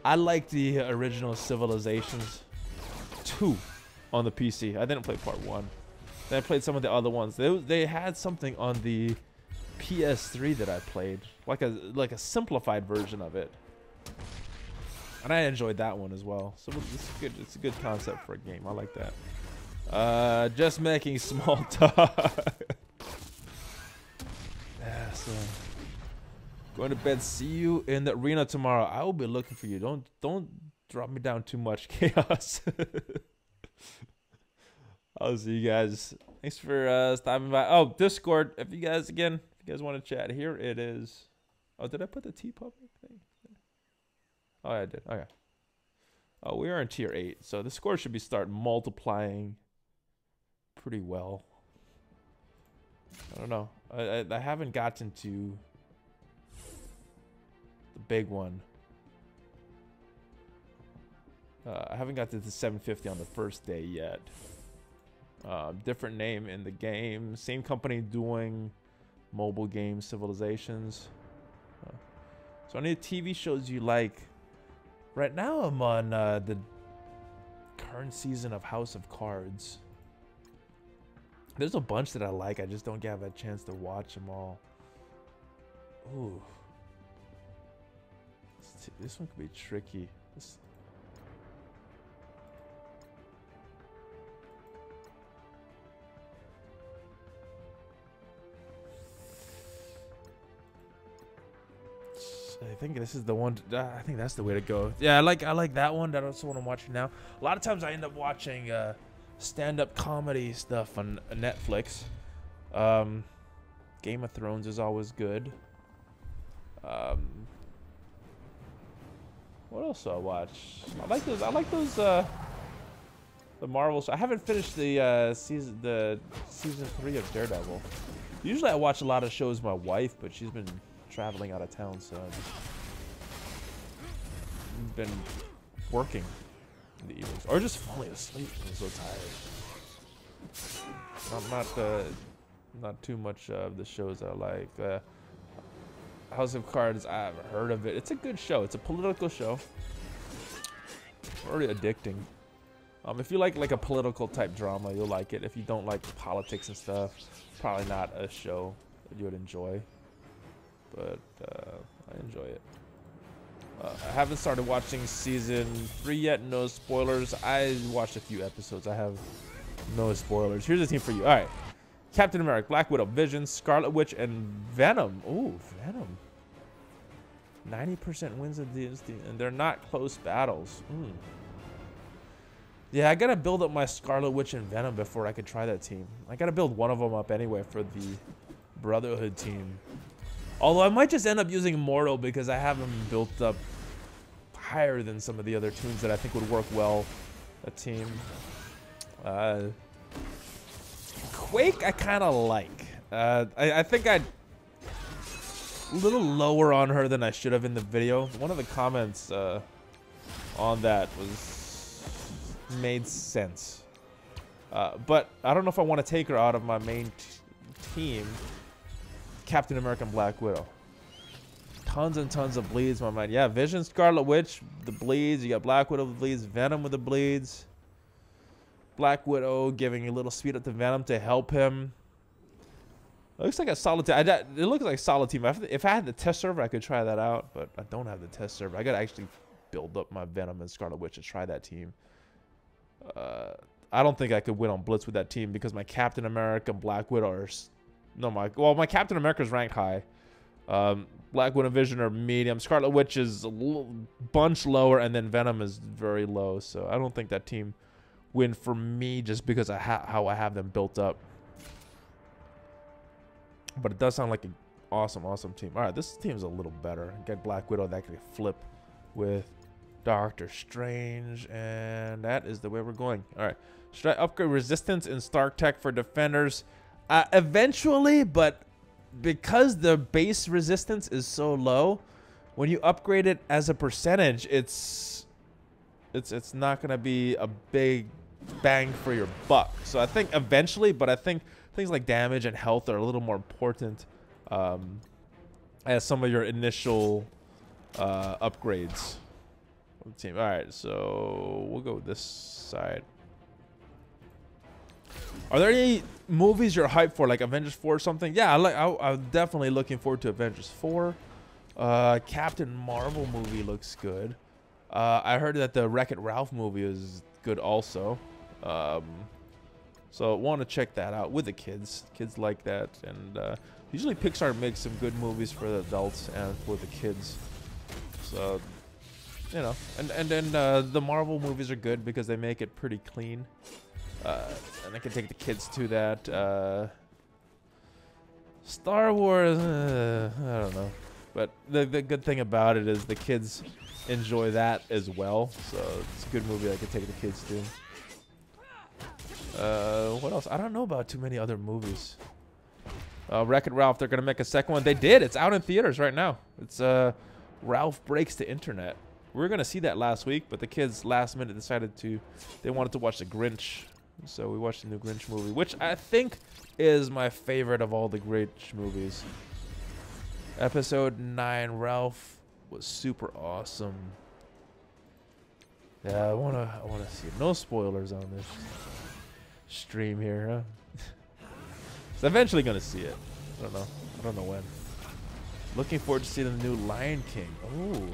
I like the original Civilizations 2 on the PC. I didn't play part 1. Then I played some of the other ones. They had something on the PS3 that I played, like a simplified version of it, and I enjoyed that one as well. So it's good. It's a good concept for a game. I like that. Just making small talk. Yeah, so going to bed. See you in the arena tomorrow. I will be looking for you. Don't drop me down too much, Chaos. I'll see you guys. Thanks for stopping by. Oh, Discord. If you guys want to chat, here it is. Oh, did I put the TeePublic thing? Oh, I did. Okay. Oh, we are in tier 8, so the score should be start multiplying pretty well. I don't know. I haven't gotten to the big one. I haven't got to the 750 on the first day yet. Different name in the game. Same company doing mobile game Civilizations. So any TV shows you like? Right now I'm on the current season of House of Cards. There's a bunch that I like. I just don't have a chance to watch them all. Ooh. This one could be tricky. I think this is the one. I think that's the way to go. Yeah, I like that one. That's the one I'm watching now. A lot of times I end up watching stand-up comedy stuff on Netflix. Game of Thrones is always good. What else do I watch? I like those. The Marvels. I haven't finished the season 3 of Daredevil. Usually I watch a lot of shows with my wife, but she's been traveling out of town, so I've been working in the evenings or just falling asleep. I'm so tired. Not too much of the shows I like. House of Cards, I've heard of it. It's a good show. It's a political show. Very addicting. If you like a political type drama, you'll like it. If you don't like politics and stuff, probably not a show that you would enjoy. But I enjoy it. I haven't started watching season 3 yet. No spoilers. I watched a few episodes. I have no spoilers. Here's the team for you. All right. Captain America, Black Widow, Vision, Scarlet Witch, and Venom. Ooh, Venom. 90% wins of these, and they're not close battles. Yeah, I gotta build up my Scarlet Witch and Venom before I could try that team. I gotta build one of them up anyway for the Brotherhood team. Although I might just end up using Immortal because I have them built up higher than some of the other tunes that I think would work well. A team. Quake, I kind of like. I think I'd a little lower on her than I should have in the video. One of the comments on that made sense. But I don't know if I want to take her out of my main team. Captain America and Black Widow. Tons and tons of bleeds, my man. Yeah, Vision, Scarlet Witch, the bleeds. You got Black Widow with the bleeds, Venom with the bleeds. Black Widow giving a little speed up to Venom to help him. It looks like a solid team. It looks like a solid team. If I had the test server, I could try that out, but I don't have the test server. I gotta actually build up my Venom and Scarlet Witch to try that team. I don't think I could win on Blitz with that team because my Captain America and Black Widow are... No, my Captain America is ranked high. Black Widow and Vision are medium. Scarlet Witch is a little bunch lower, and then Venom is very low. So I don't think that team win for me just because of how I have them built up. But it does sound like an awesome, awesome team. All right, this team's a little better. Get Black Widow that can flip with Doctor Strange, and that is the way we're going. All right, should I upgrade resistance in Stark Tech for defenders? Eventually, but because the base resistance is so low, when you upgrade it as a percentage, it's not gonna be a big bang for your buck. So I think eventually, but I think things like damage and health are a little more important as some of your initial upgrades of the team. All right, so we'll go with this side. Are there any movies you're hyped for, like Avengers 4 or something? Yeah, I'm definitely looking forward to Avengers 4. Captain Marvel movie looks good. I heard that the Wreck-It Ralph movie is good also. So I want to check that out with the kids. Kids like that. And usually Pixar makes some good movies for the adults and for the kids. So, you know. And then the Marvel movies are good because they make it pretty clean. And I can take the kids to that. Star Wars, I don't know. But the good thing about it is the kids enjoy that as well. So it's a good movie I can take the kids to. What else? I don't know about too many other movies. Wreck-It Ralph, they're going to make a second one. They did. It's out in theaters right now. It's Ralph Breaks the Internet. We were going to see that last week, but the kids last minute decided they wanted to watch The Grinch. So we watched the new Grinch movie, which I think is my favorite of all the Grinch movies. Episode 9, Ralph was super awesome. Yeah, I wanna see it. No spoilers on this stream here, huh? So eventually gonna see it. I don't know when. Looking forward to seeing the new Lion King. Oh.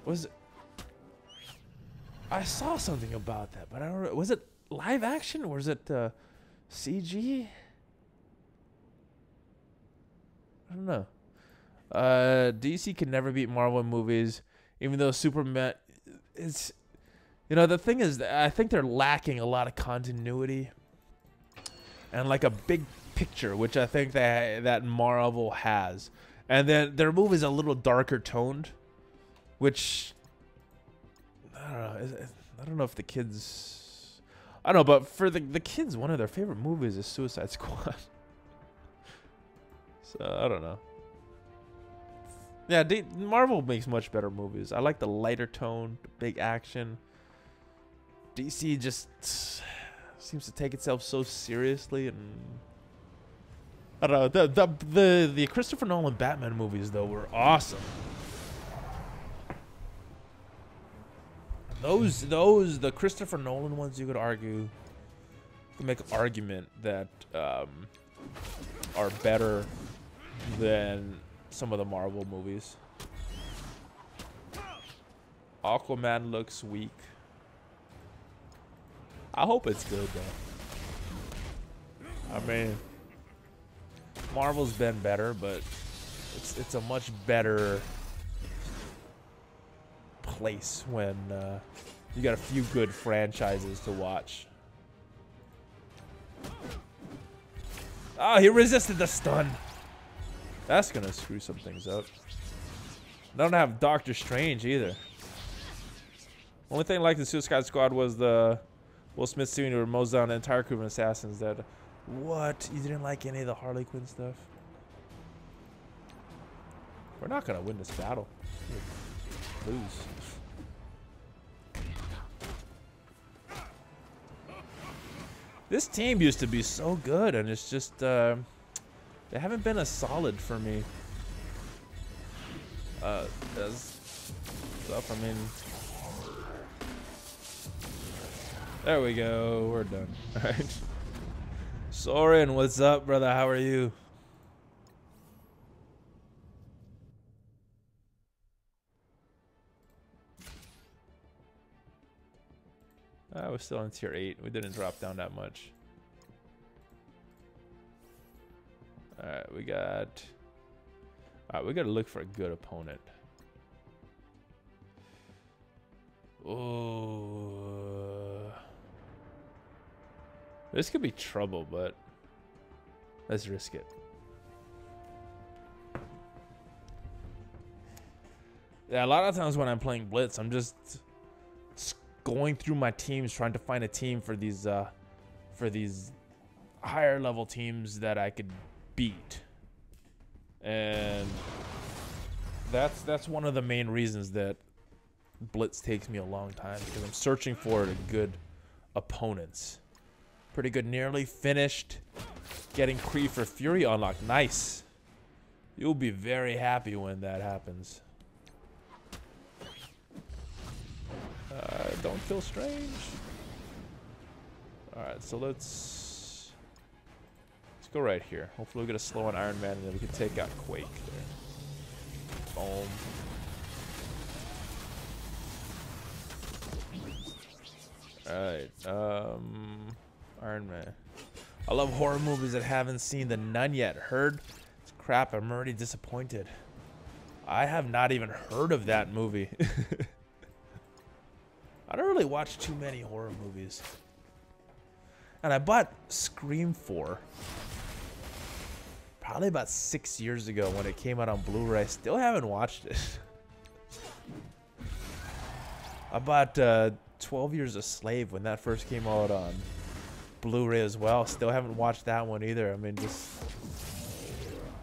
Was it? I saw something about that, but I don't know. Was it live action or was it CG? I don't know. DC can never beat Marvel in movies, even though Superman is... You know, the thing is, I think they're lacking a lot of continuity and like a big picture, which I think that Marvel has. And then their movie's a little darker toned, which... I don't know. I don't know if the kids... I don't know, but for the kids, one of their favorite movies is Suicide Squad. So, I don't know. Yeah, Marvel makes much better movies. I like the lighter tone, the big action. DC just seems to take itself so seriously, and... I don't know. The Christopher Nolan Batman movies, though, were awesome. The Christopher Nolan ones, you could make an argument that are better than some of the Marvel movies. Aquaman looks weak. I hope it's good though. I mean, Marvel's been better, but it's a much better place when you got a few good franchises to watch. Oh, he resisted the stun. That's gonna screw some things up. Don't have Doctor Strange either. Only thing like the Suicide Squad was the Will Smith scene where mows down the entire crew of assassins. That what? You didn't like any of the Harley Quinn stuff? We're not gonna win this battle. We'll lose. This team used to be so good, and it's just they haven't been as solid for me. As stuff. I mean, there we go. We're done. All right. Soren, what's up, brother? How are you? We're still in tier 8. We didn't drop down that much. Alright, we got... Alright, we gotta look for a good opponent. Oh, this could be trouble, but let's risk it. Yeah, a lot of times when I'm playing Blitz, I'm just going through my teams trying to find a team for these higher level teams that I could beat, and that's one of the main reasons that Blitz takes me a long time, because I'm searching for good opponents. Pretty good, nearly finished getting Kree for Fury unlocked. Nice. You'll be very happy when that happens. Don't feel strange. Alright, so let's go right here. Hopefully we get a slow on Iron Man, and then we can take out Quake there. Boom. Alright, Iron Man. I love horror movies that haven't seen the Nun yet. Heard? It's crap, I'm already disappointed. I have not even heard of that movie. I don't really watch too many horror movies. And I bought Scream 4 probably about 6 years ago when it came out on Blu-ray. Still haven't watched it. I bought 12 Years a Slave when that first came out on Blu-ray as well. Still haven't watched that one either. I mean, just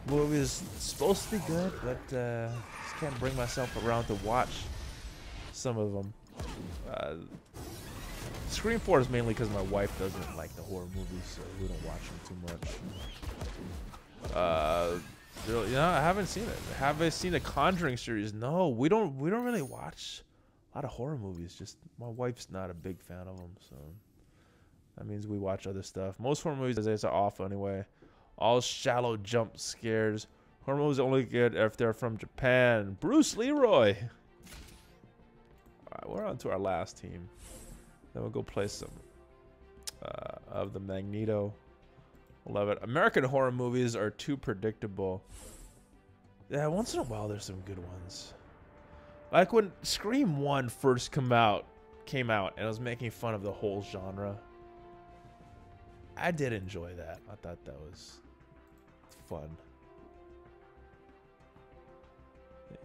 movie is supposed to be good, but just can't bring myself around to watch some of them. Scream 4 is mainly because my wife doesn't like the horror movies, so we don't watch them too much. You know, I haven't seen it. Have I seen the Conjuring series? No, we don't really watch a lot of horror movies. Just my wife's not a big fan of them, so that means we watch other stuff. Most horror movies are awful anyway. All shallow jump scares. Horror movies only good if they're from Japan. Bruce Leroy. Alright, we're on to our last team. Then we'll go play some of the Magneto. Love it. American horror movies are too predictable. Yeah, once in a while there's some good ones. Like when Scream 1 first came out and I was making fun of the whole genre. I did enjoy that. I thought that was fun. In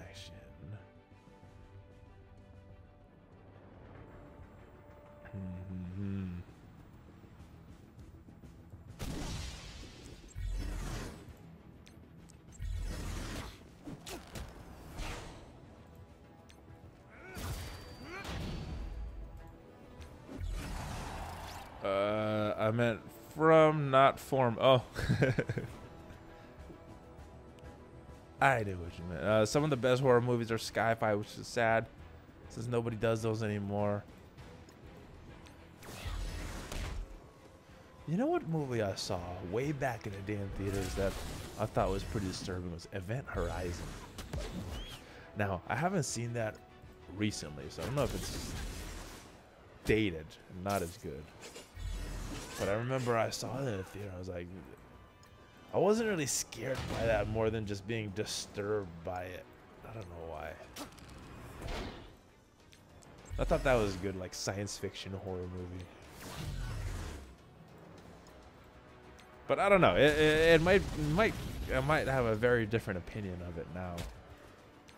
action. I meant from, not form. Oh. I knew what you meant. Some of the best horror movies are sci-fi, which is sad, since nobody does those anymore. You know what movie I saw way back in the day in theaters that I thought was pretty disturbing was Event Horizon. Now, I haven't seen that recently, so I don't know if it's dated and not as good. But I remember I saw it in the theater. I was like, I wasn't really scared by that more than just being disturbed by it. I don't know why. I thought that was a good, like, science fiction horror movie. But I don't know. I might have a very different opinion of it now.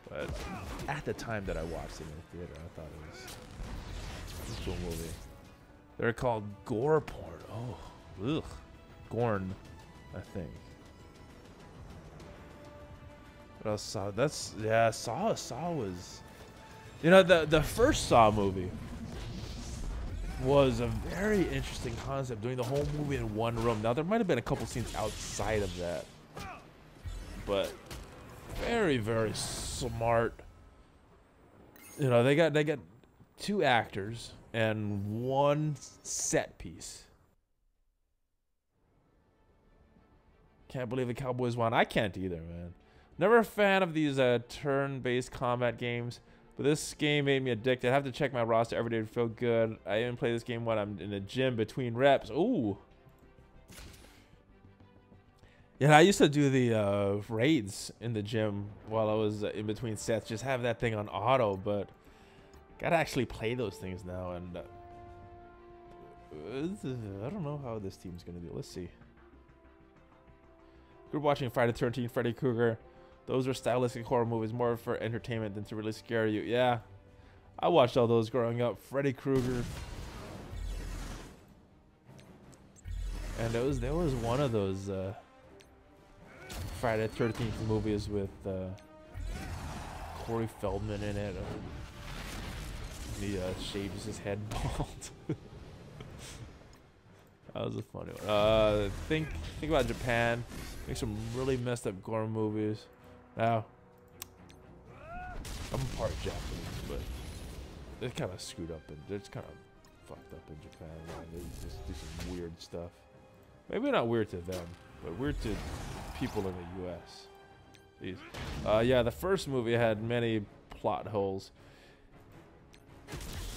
But at the time that I watched it in the theater, I thought it was a cool movie. They're called gore porn. Oh, ugh, Gorn, I think. What else? Saw? That's yeah. Saw was, you know, the first Saw movie was a very interesting concept, doing the whole movie in one room. Now there might have been a couple scenes outside of that, but very, very smart. You know, they got 2 actors and 1 set piece. Can't believe the Cowboys won. I can't either, man. Never a fan of these turn-based combat games, but this game made me addicted. I have to check my roster every day to feel good. I even play this game when I'm in the gym between reps. Ooh. Yeah, I used to do the raids in the gym while I was in between sets. Just have that thing on auto, but gotta actually play those things now. And I don't know how this team's gonna do. Let's see. We're watching Friday the 13th, Freddy Krueger. Those are stylistic horror movies, more for entertainment than to really scare you. Yeah, I watched all those growing up. Freddy Krueger. And there was one of those Friday the 13th movies with Corey Feldman in it. He shaves his head bald. That was a funny one. Think about Japan. Make some really messed up gore movies. Now, I'm part Japanese, but they're kind of screwed up and they're kind of fucked up in Japan. Man. They just do some weird stuff. Maybe not weird to them, but weird to people in the U.S. Jeez. Yeah, the first movie had many plot holes.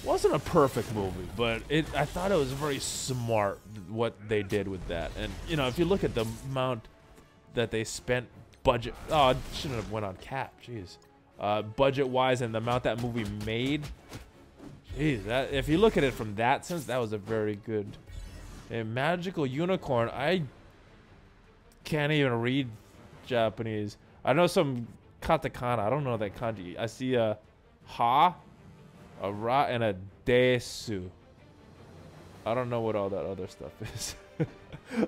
Wasn't a perfect movie, but I thought it was very smart what they did with that. And you know, if you look at the amount that they spent budget, oh, it shouldn't have went on cap. Jeez, budget-wise, and the amount that movie made. Jeez, that if you look at it from that sense, that was a very good. A magical unicorn. I can't even read Japanese. I know some katakana. I don't know that kanji. I see a ha, a ra, and a desu. I don't know what all that other stuff is.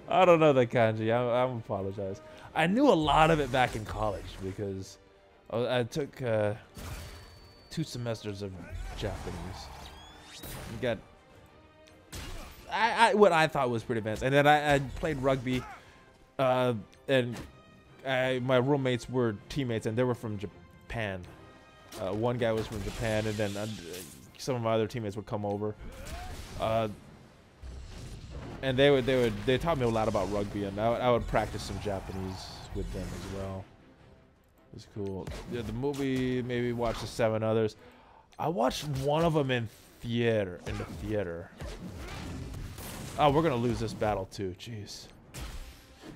I don't know the kanji. I apologize. I knew a lot of it back in college because I took 2 semesters of Japanese. You got what I thought was pretty advanced, and then I played rugby, and my roommates were teammates, and they were from Japan. One guy was from Japan, and then some of my other teammates would come over, and they taught me a lot about rugby, and I would practice some Japanese with them as well. It was cool. Yeah, the movie, maybe watched the 7 others. I watched one of them in the theater. Oh, we're gonna lose this battle too. Jeez.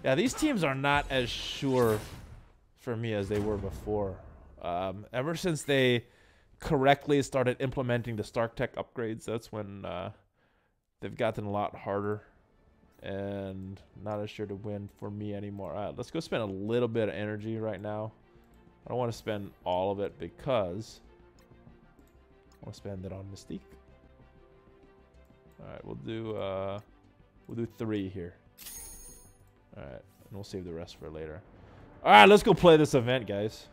Yeah, these teams are not as sure for me as they were before. Ever since they correctly started implementing the Stark Tech upgrades, that's when they've gotten a lot harder and not as sure to win for me anymore. All right, let's go spend a little bit of energy right now. I don't want to spend all of it because I want to spend it on Mystique. All right, we'll do 3 here. All right, and we'll save the rest for later. All right, let's go play this event, guys.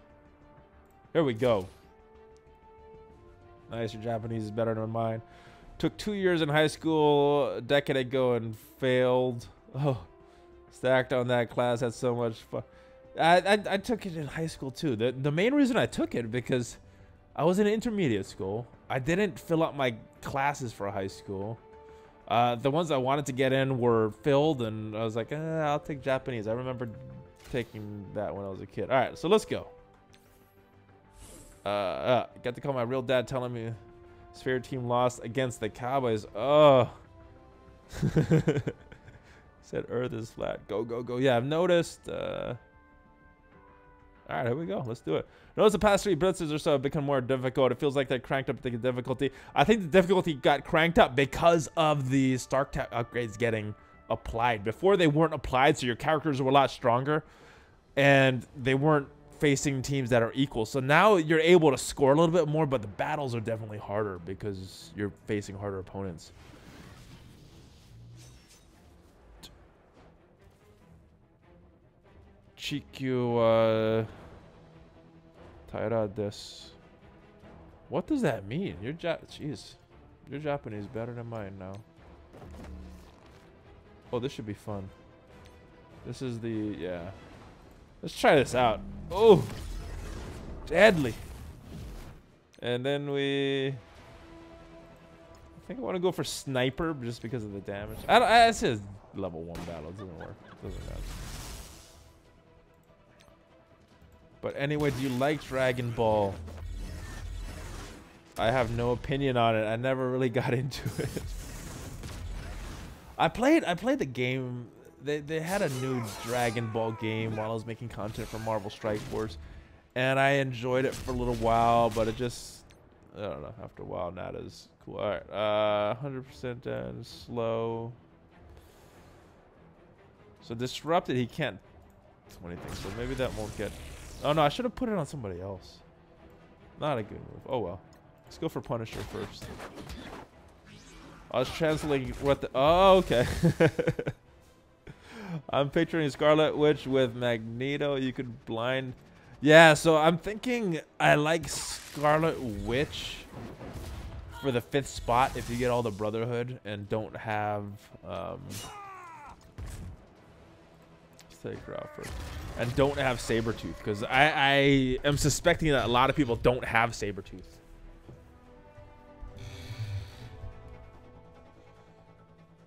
Here we go. Nice, your Japanese is better than mine. Took 2 years in high school a decade ago and failed. Oh, stacked on that class. Had so much fun. I took it in high school too. The main reason I took it because I was in intermediate school. I didn't fill out my classes for high school. The ones I wanted to get in were filled, and I was like, I'll take Japanese. I remember taking that when I was a kid. All right, so let's go. Got to call my real dad telling me his favorite team lost against the Cowboys. Oh. Said Earth is flat. Go, go, go. Yeah, I've noticed. All right, here we go. Let's do it. Notice the past 3 blitzes or so have become more difficult. It feels like they cranked up the difficulty. I think the difficulty got cranked up because of the Stark Tap upgrades getting applied. Before, they weren't applied, so your characters were a lot stronger. And they weren't facing teams that are equal. So now you're able to score a little bit more, but the battles are definitely harder because you're facing harder opponents. Chikyu, Taira des. What does that mean? Jeez. Your Japanese better than mine now. Oh, this should be fun. This is the, yeah. Let's try this out. Oh, deadly. And then I think I want to go for sniper just because of the damage. I said level 1 battle. It doesn't work. It doesn't matter. But anyway, do you like Dragon Ball? I have no opinion on it. I never really got into it. I played the game. They had a new Dragon Ball game while I was making content for Marvel Strike Force, and I enjoyed it for a little while, but it just, I don't know, after a while not as cool. All right, 100% and slow. So disrupted, he can't do anything, so maybe that won't get. Oh no, I should have put it on somebody else. Not a good move. Oh well. Let's go for Punisher first. I was translating what the. Oh, okay. I'm picturing Scarlet Witch with Magneto. You could blind. Yeah, so I'm thinking I like Scarlet Witch for the 5th spot if you get all the Brotherhood and don't have. Let's take her out first. And don't have Sabretooth, because I am suspecting that a lot of people don't have Sabretooth.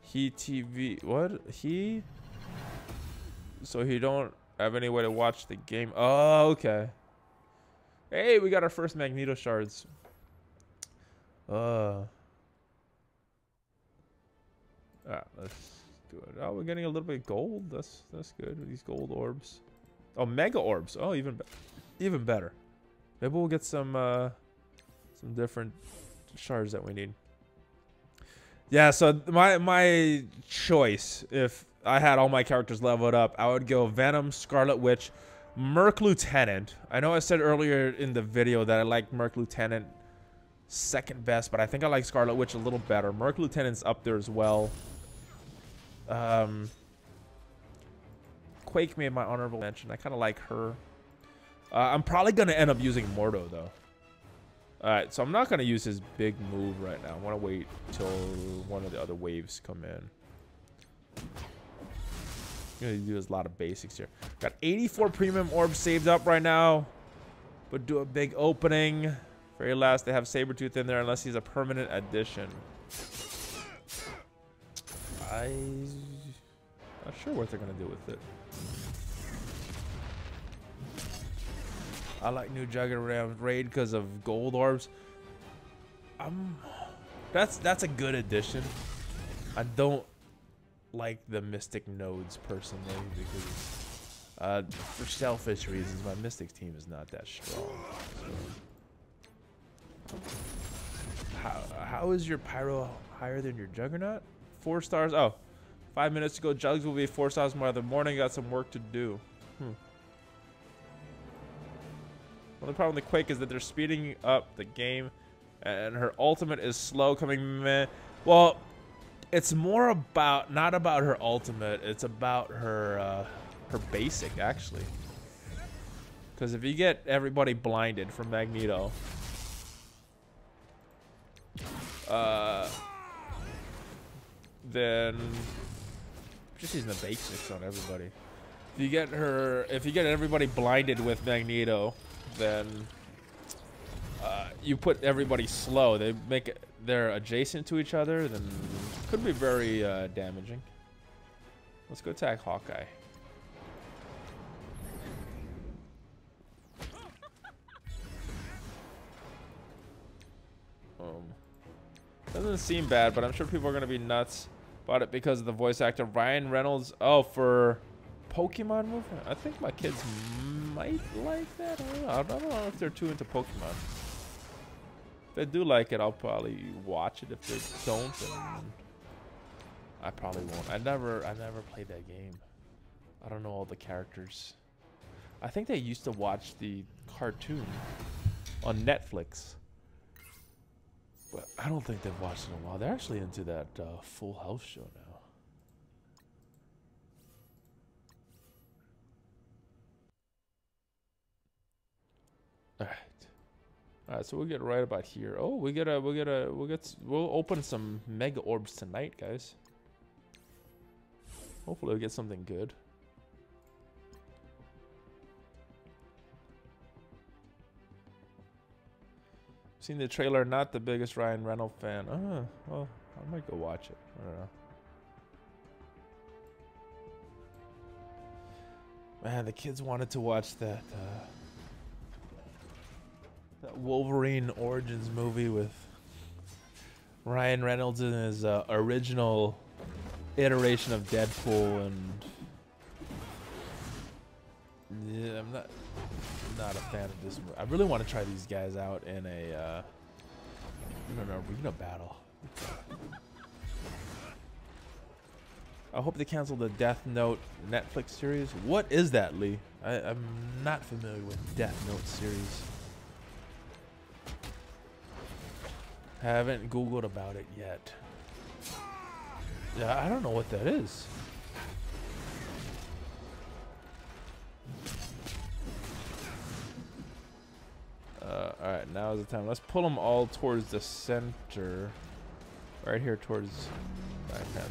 He TV, what? He? So he don't have any way to watch the game. Oh, okay. Hey, we got our first Magneto shards. Let's do it. Oh, we're getting a little bit of gold. That's good. These gold orbs. Oh, mega orbs. Oh, even better. Maybe we'll get some different shards that we need. Yeah, so my choice, if I had all my characters leveled up, I would go Venom, Scarlet Witch, Merc Lieutenant. I know I said earlier in the video that I like Merc Lieutenant second best, but I think I like Scarlet Witch a little better. Merc Lieutenant's up there as well. Quake made my honorable mention. I kind of like her. I'm probably going to end up using Mordo, though. Alright, so I'm not going to use his big move right now. I want to wait till one of the other waves come in. I'm going to do a lot of basics here. Got 84 premium orbs saved up right now. But do a big opening. Very last, they have Sabretooth in there unless he's a permanent addition. I'm not sure what they're going to do with it. I like new Juggernaut Raid because of gold orbs. That's a good addition. I don't like the Mystic nodes personally because for selfish reasons, my Mystic team is not that strong. So. How is your Pyro higher than your Juggernaut? 4 stars. Oh, 5 minutes to go. Jugs will be 4 stars by the morning. Got some work to do. Only problem with the Quake is that they're speeding up the game, and her ultimate is slow coming. Meh. Well, it's more about not about her ultimate. It's about her her basic actually. Because if you get everybody blinded from Magneto, then just using the basics on everybody. If you get everybody blinded with Magneto, then you put everybody slow. They're adjacent to each other, then Could be very damaging. Let's go attack Hawkeye. Doesn't seem bad, but I'm sure people are gonna be nuts about it because of the voice actor Ryan Reynolds. Oh, for Pokemon movie? I think my kids might like that. I don't know if they're too into Pokemon. If they do like it, I'll probably watch it. If they don't, then I probably won't. I never played that game. I don't know all the characters. I think they used to watch the cartoon on Netflix. But I don't think they've watched it in a while. They're actually into that Full House show now. All right, so we'll get right about here. Oh, we'll open some mega orbs tonight, guys. Hopefully we'll get something good. Seen the trailer, not the biggest Ryan Reynolds fan. Oh, well, I might go watch it. I don't know. Man, the kids wanted to watch that that Wolverine Origins movie with Ryan Reynolds in his original iteration of Deadpool, and yeah, I'm not a fan of this movie. I really want to try these guys out in a arena battle. I hope they cancel the Death Note Netflix series. What is that, Lee? I'm not familiar with Death Note series. Haven't Googled about it yet. Yeah, I don't know what that is. Alright, now is the time. Let's pull them all towards the center. Right here towards...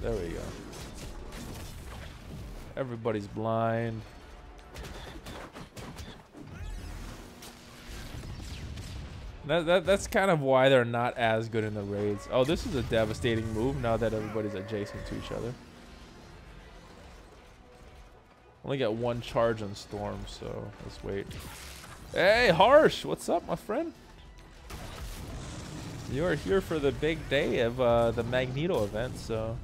There we go. Everybody's blind. That's kind of why they're not as good in the raids. Oh, this is a devastating move now that everybody's adjacent to each other. Only got one charge on Storm, so let's wait. Hey, Harsh! What's up, my friend? You are here for the big day of the Magneto event, so...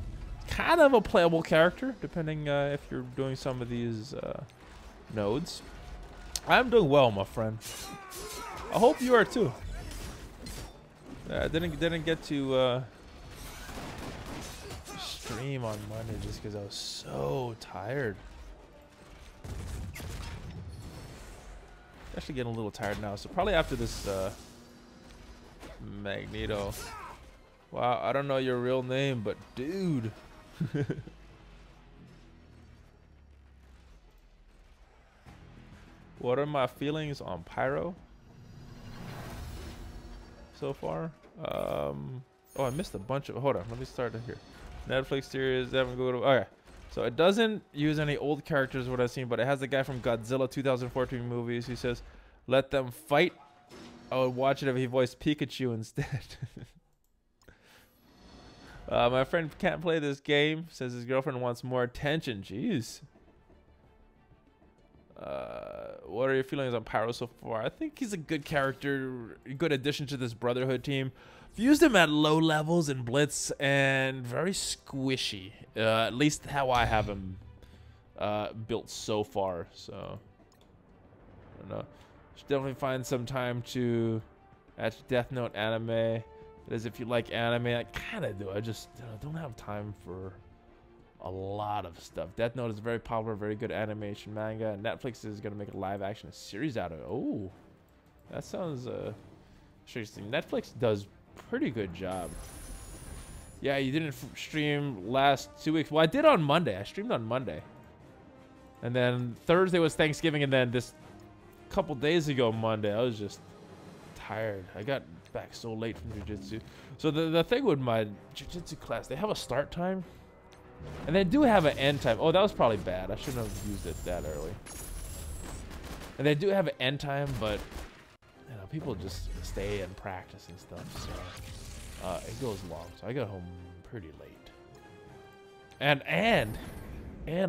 Kind of a playable character, depending if you're doing some of these nodes. I'm doing well, my friend. I hope you are too. I didn't get to stream on Monday just because I was so tired. Actually getting a little tired now, so probably after this Magneto. Wow, I don't know your real name, but dude. What are my feelings on Pyro so far? Oh, I missed a bunch of... Hold on, let me start it here. Netflix series, haven't go to... Okay, so it doesn't use any old characters, what I've seen, but it has the guy from Godzilla 2014 movies. He says, "Let them fight." I would watch it if he voiced Pikachu instead. My friend can't play this game. Says his girlfriend wants more attention. Jeez. What are your feelings on Pyro so far? I think he's a good character, a good addition to this Brotherhood team. I've used him at low levels in Blitz and very squishy. At least how I have him built so far. So I don't know. Should definitely find some time to watch Death Note anime. It is if you like anime. I kind of do. I just don't have time for a lot of stuff. Death Note is very popular, very good animation manga. Netflix is going to make a live action series out of it. Oh, that sounds interesting. Netflix does pretty good job. Yeah, you didn't stream last 2 weeks. Well, I did on Monday. I streamed on Monday. And then Thursday was Thanksgiving, and then this couple days ago, Monday, I was just tired. I got back so late from jiu-jitsu. So the thing with my jiu-jitsu class, they have a start time, and they do have an end time. Oh, that was probably bad. I shouldn't have used it that early. And they do have an end time, but you know, people just stay and practice and stuff. So it goes long. So I got home pretty late. And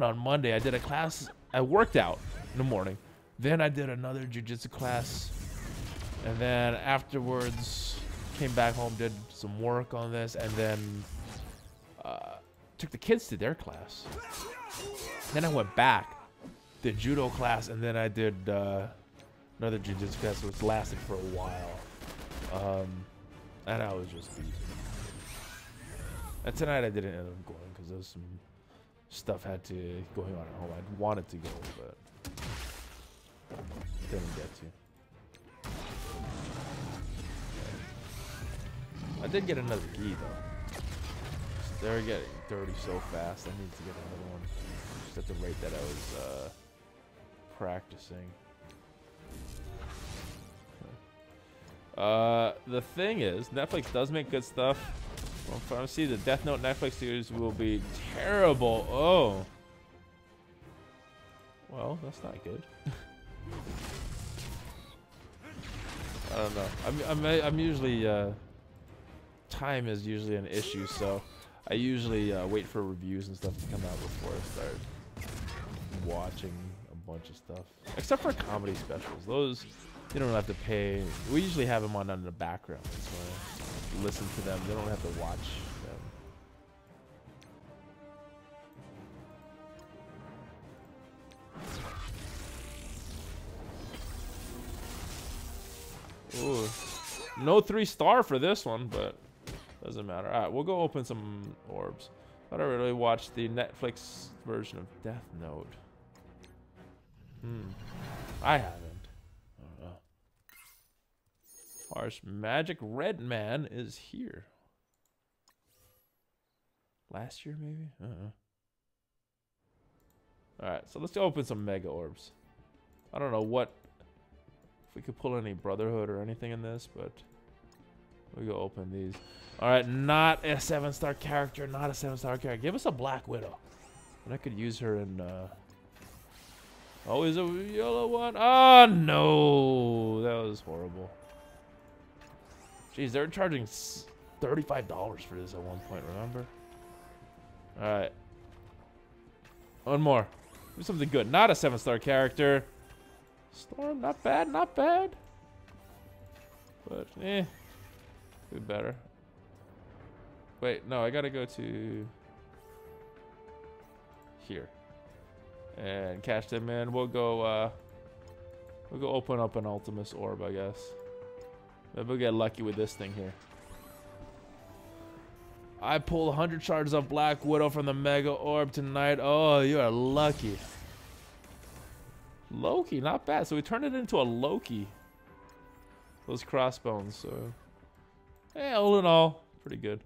on Monday I did a class. I worked out in the morning. Then I did another jiu-jitsu class. And then afterwards came back home, did some work on this, and then took the kids to their class. Then I went back, did judo class, and then I did another jiu-jitsu class, which lasted for a while. And I was just beat. And tonight I didn't end up going because there was some stuff going on at home. I wanted to go, but didn't get to. I did get another gi though. They're getting dirty so fast. I need to get another one. Just at the rate that I was practicing. The thing is, Netflix does make good stuff. Well, I see the Death Note Netflix series will be terrible. Oh. Well, that's not good. I don't know. I'm usually time is usually an issue, so I usually wait for reviews and stuff to come out before I start watching a bunch of stuff. Except for comedy specials, those you don't have to pay. We usually have them on in the background, so I listen to them. They don't have to watch them. Ooh, no 3-star for this one, but doesn't matter. All right, we'll go open some orbs. I don't really watch the Netflix version of Death Note. I haven't. I don't know. Harsh Magic Red Man is here. Last year, maybe? Alright, so let's go open some Mega Orbs. I don't know what... if we could pull any Brotherhood or anything in this, but... we go open these. Alright, not a 7-star character, not a 7-star character. Give us a Black Widow. And I could use her in... always a yellow one. Oh, no. That was horrible. Jeez, they're charging $35 for this at one point, remember? Alright. One more. Do something good. Not a 7-star character. Storm, not bad, not bad. But, do better. Wait, no, I gotta go to... here. And cash them in. We'll go open up an Ultimus Orb, I guess. Maybe we'll get lucky with this thing here. I pulled 100 shards of Black Widow from the Mega Orb tonight. Oh, you are lucky. Loki, not bad. So we turned it into a Loki. Those crossbones, so... yeah, all in all, pretty good.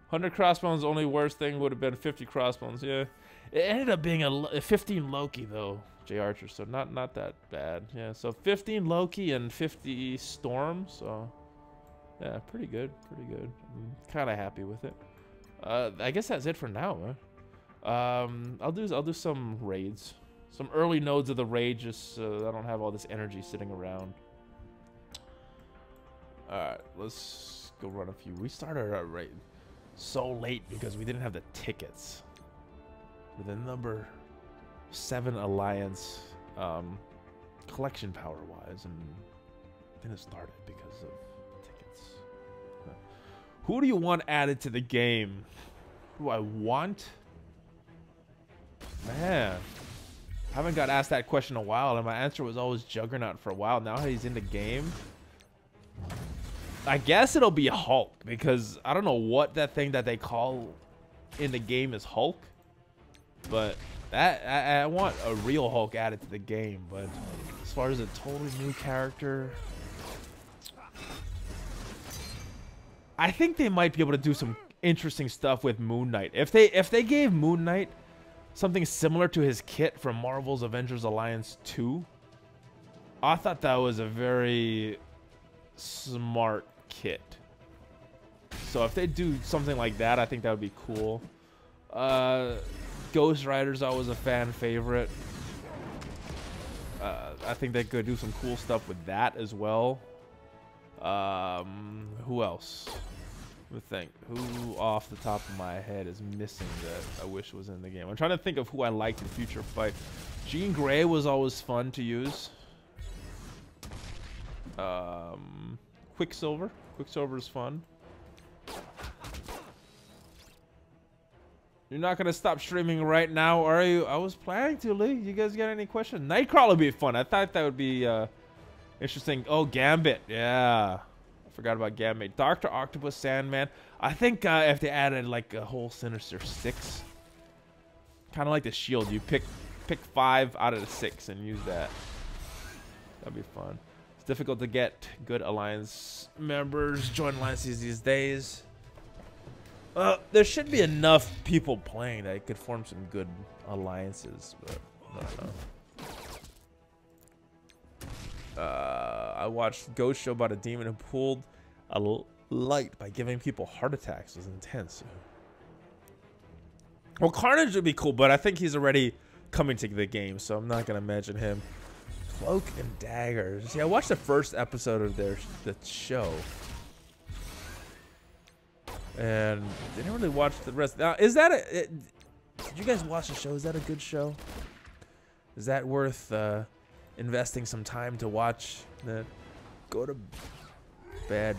100 crossbones, only worst thing would have been 50 crossbones, yeah. It ended up being a 15 Loki, though, J. Archer, so not that bad. Yeah, so 15 Loki and 50 Storm, so... yeah, pretty good, pretty good. I'm kind of happy with it. I guess that's it for now, huh? I'll do some raids. Some early nodes of the raid, just so I don't have all this energy sitting around. Alright, let's go run a few. We started our raid so late because we didn't have the tickets. We're the number 7 alliance collection power wise, and didn't start it because of tickets. Who do you want added to the game? Who I want? Man, I haven't got asked that question in a while, and my answer was always Juggernaut for a while. Now he's in the game, I guess it'll be Hulk, because I don't know what that thing that they call in the game is Hulk, but that I want a real Hulk added to the game. But as far as a totally new character, I think they might be able to do some interesting stuff with Moon Knight. If they gave Moon Knight something similar to his kit from Marvel's Avengers Alliance 2, I thought that was a very smart kit. So if they do something like that, I think that would be cool. Ghost Rider's always a fan favorite. I think they could do some cool stuff with that as well. Who else? Let me think. Who off the top of my head is missing that I wish was in the game? I'm trying to think of who I liked in Future Fight. Jean Grey was always fun to use. Quicksilver. Quicksilver is fun. You're not gonna stop streaming right now, are you? I was planning to, Lee. You guys got any questions? Nightcrawler would be fun. I thought that would be interesting. Oh, Gambit. Yeah. I forgot about Gambit. Dr. Octopus, Sandman. I think if they added like a whole Sinister Six, kind of like the Shield, you pick 5 out of the 6 and use that. That'd be fun. It's difficult to get good Alliance members join alliances these days. There should be enough people playing that could form some good alliances, but I don't know. I watched Ghost Show about a demon who pulled a light by giving people heart attacks. It was intense. Well, Carnage would be cool, but I think he's already coming to the game, so I'm not gonna mention him. Cloak and Daggers. Yeah, I watched the first episode of the show, and didn't really watch the rest. Now, is that did you guys watch the show? Is that a good show? Is that worth investing some time to watch? That go to bed.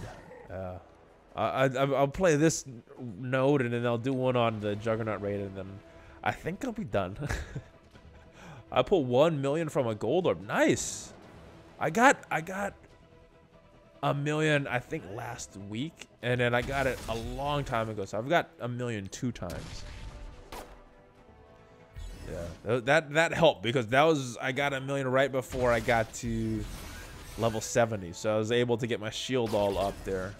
I'll play this node and then I'll do one on the Juggernaut raid, and then I think I'll be done. I pulled 1 million from a gold orb. Nice. I got $1 million I think last week, and then I got it a long time ago. So I've got $1 million 2 times. Yeah, that helped because I got $1 million right before I got to level 70, so I was able to get my shield all up there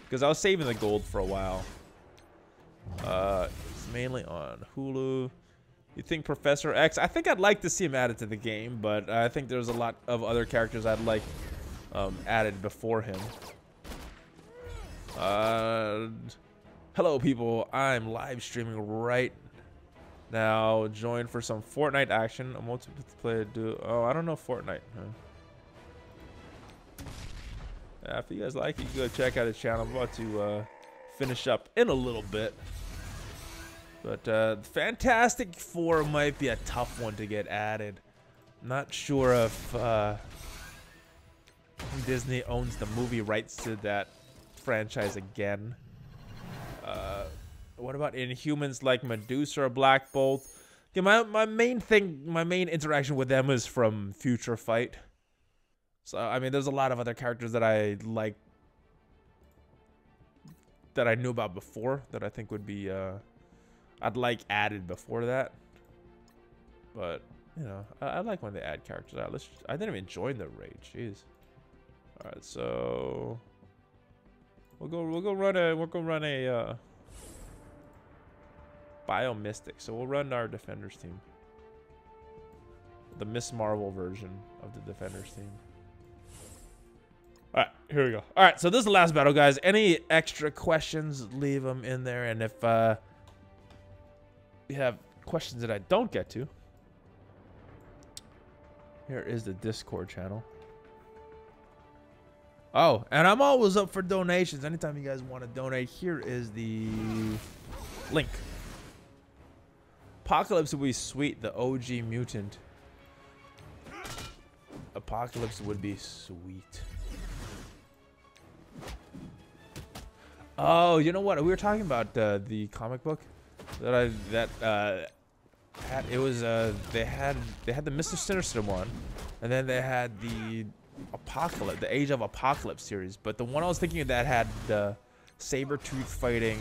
because I was saving the gold for a while. It's mainly on Hulu. You think Professor X? I think I'd like to see him added to the game, but I think there's a lot of other characters I'd like added before him. Hello, people. I'm live streaming right now. Join for some Fortnite action. I'm multiplayer duo. Oh, I don't know Fortnite. Huh? Yeah, if you guys like it, you can go check out his channel. I'm about to finish up in a little bit. But Fantastic Four might be a tough one to get added. Not sure if Disney owns the movie rights to that franchise again. What about Inhumans like Medusa or Black Bolt? Yeah, my main interaction with them is from Future Fight. So I mean, there's a lot of other characters that I like, that I knew about before, that I think would be I'd like added before that. But you know, I like when they add characters out. I didn't even join the raid. Jeez. All right, so we'll go run a Bio Mystic. So we'll run our Defenders team, the Miss Marvel version of the Defenders team. All right, here we go. All right, so this is the last battle, guys. Any extra questions, leave them in there. And if you have questions that I don't get to, here is the Discord channel. Oh, and I'm always up for donations. Anytime you guys want to donate, here is the link. Apocalypse would be sweet, the OG mutant. Apocalypse would be sweet. Oh, you know what? We were talking about the comic book that had. It was they had the Mr. Sinister one, and then they had the Apocalypse, the Age of Apocalypse series. But the one I was thinking of that had the Sabretooth fighting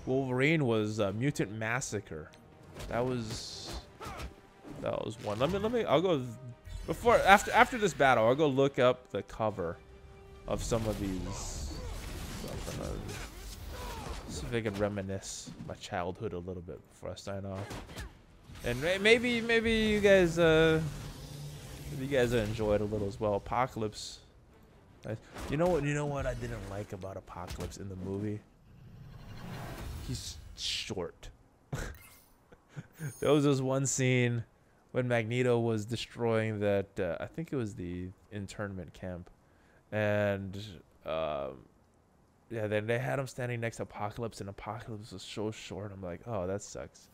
Wolverine was Mutant Massacre. That was one. Let me. I'll go after this battle. I'll go look up the cover of some of these. See if I can reminisce my childhood a little bit before I sign off. And maybe you guys enjoy it a little as well. Apocalypse. You know what I didn't like about Apocalypse in the movie? He's short. There was this one scene when Magneto was destroying that. I think it was the internment camp, and yeah, then they had him standing next to Apocalypse, and Apocalypse was so short. I'm like, oh, that sucks.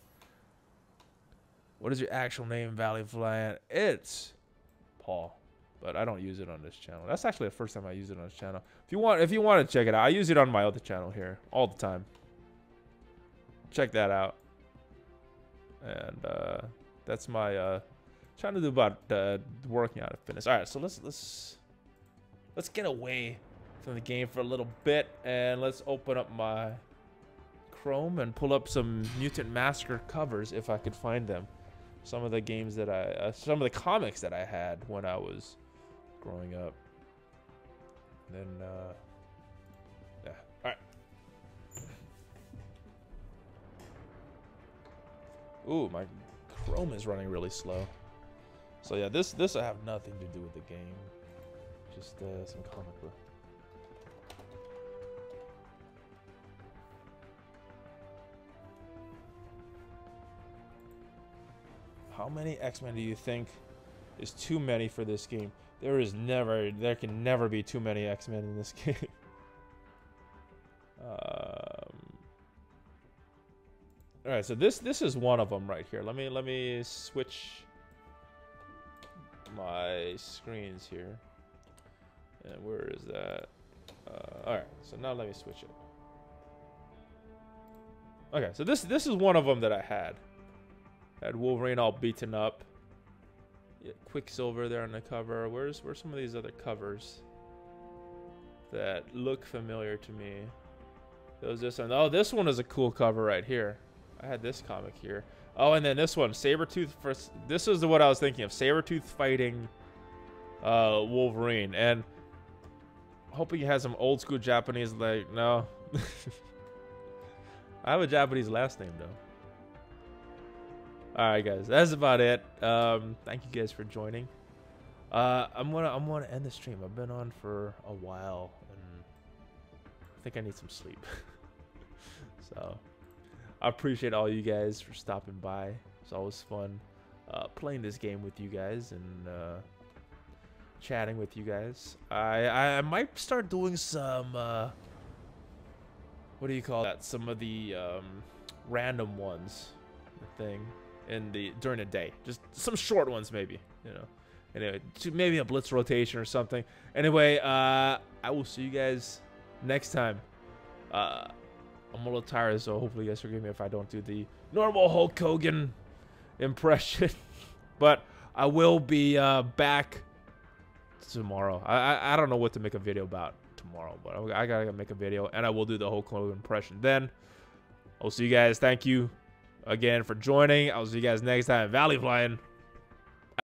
What is your actual name, ValleyFlyin? It's Paul, but I don't use it on this channel. That's actually the first time I use it on this channel. If you want to check it out, I use it on my other channel here all the time. Check that out. And that's my trying to do about working out of fitness. All right, so let's get away from the game for a little bit, and let's open up my Chrome and pull up some Mutant Massacre covers if I could find them. Some of the games that some of the comics that I had when I was growing up. And then, yeah. All right. Ooh, my Chrome is running really slow. So yeah, this will have nothing to do with the game. Just some comic book. How many X-Men do you think is too many for this game? There can never be too many X-Men in this game. All right, so this is one of them right here. Let me switch my screens here. And where is that? All right, so now let me switch it. Okay, so this is one of them that I had. Had Wolverine all beaten up. Yeah, Quicksilver there on the cover. Where's some of these other covers that look familiar to me? There was this one. Oh, this one is a cool cover right here. I had this comic here. Oh, and then this one, Sabretooth. This is what I was thinking of. Sabretooth fighting Wolverine. And hoping he has some old school Japanese, like, no. I have a Japanese last name, though. Alright, guys, that's about it. Thank you guys for joining. I'm gonna end the stream. I've been on for a while, and I think I need some sleep. So, I appreciate all you guys for stopping by. It's always fun playing this game with you guys and chatting with you guys. I might start doing some what do you call that? Some of the random ones, thing. During the day, just some short ones maybe, you know. Anyway, maybe a blitz rotation or something. Anyway, I will see you guys next time. I'm a little tired, so hopefully you guys forgive me if I don't do the normal Hulk Hogan impression. But I will be back tomorrow. I don't know what to make a video about tomorrow, but I gotta make a video, and I will do the Hulk Hogan impression then. I'll see you guys. Thank you again for joining. I'll see you guys next time. ValleyFlyin.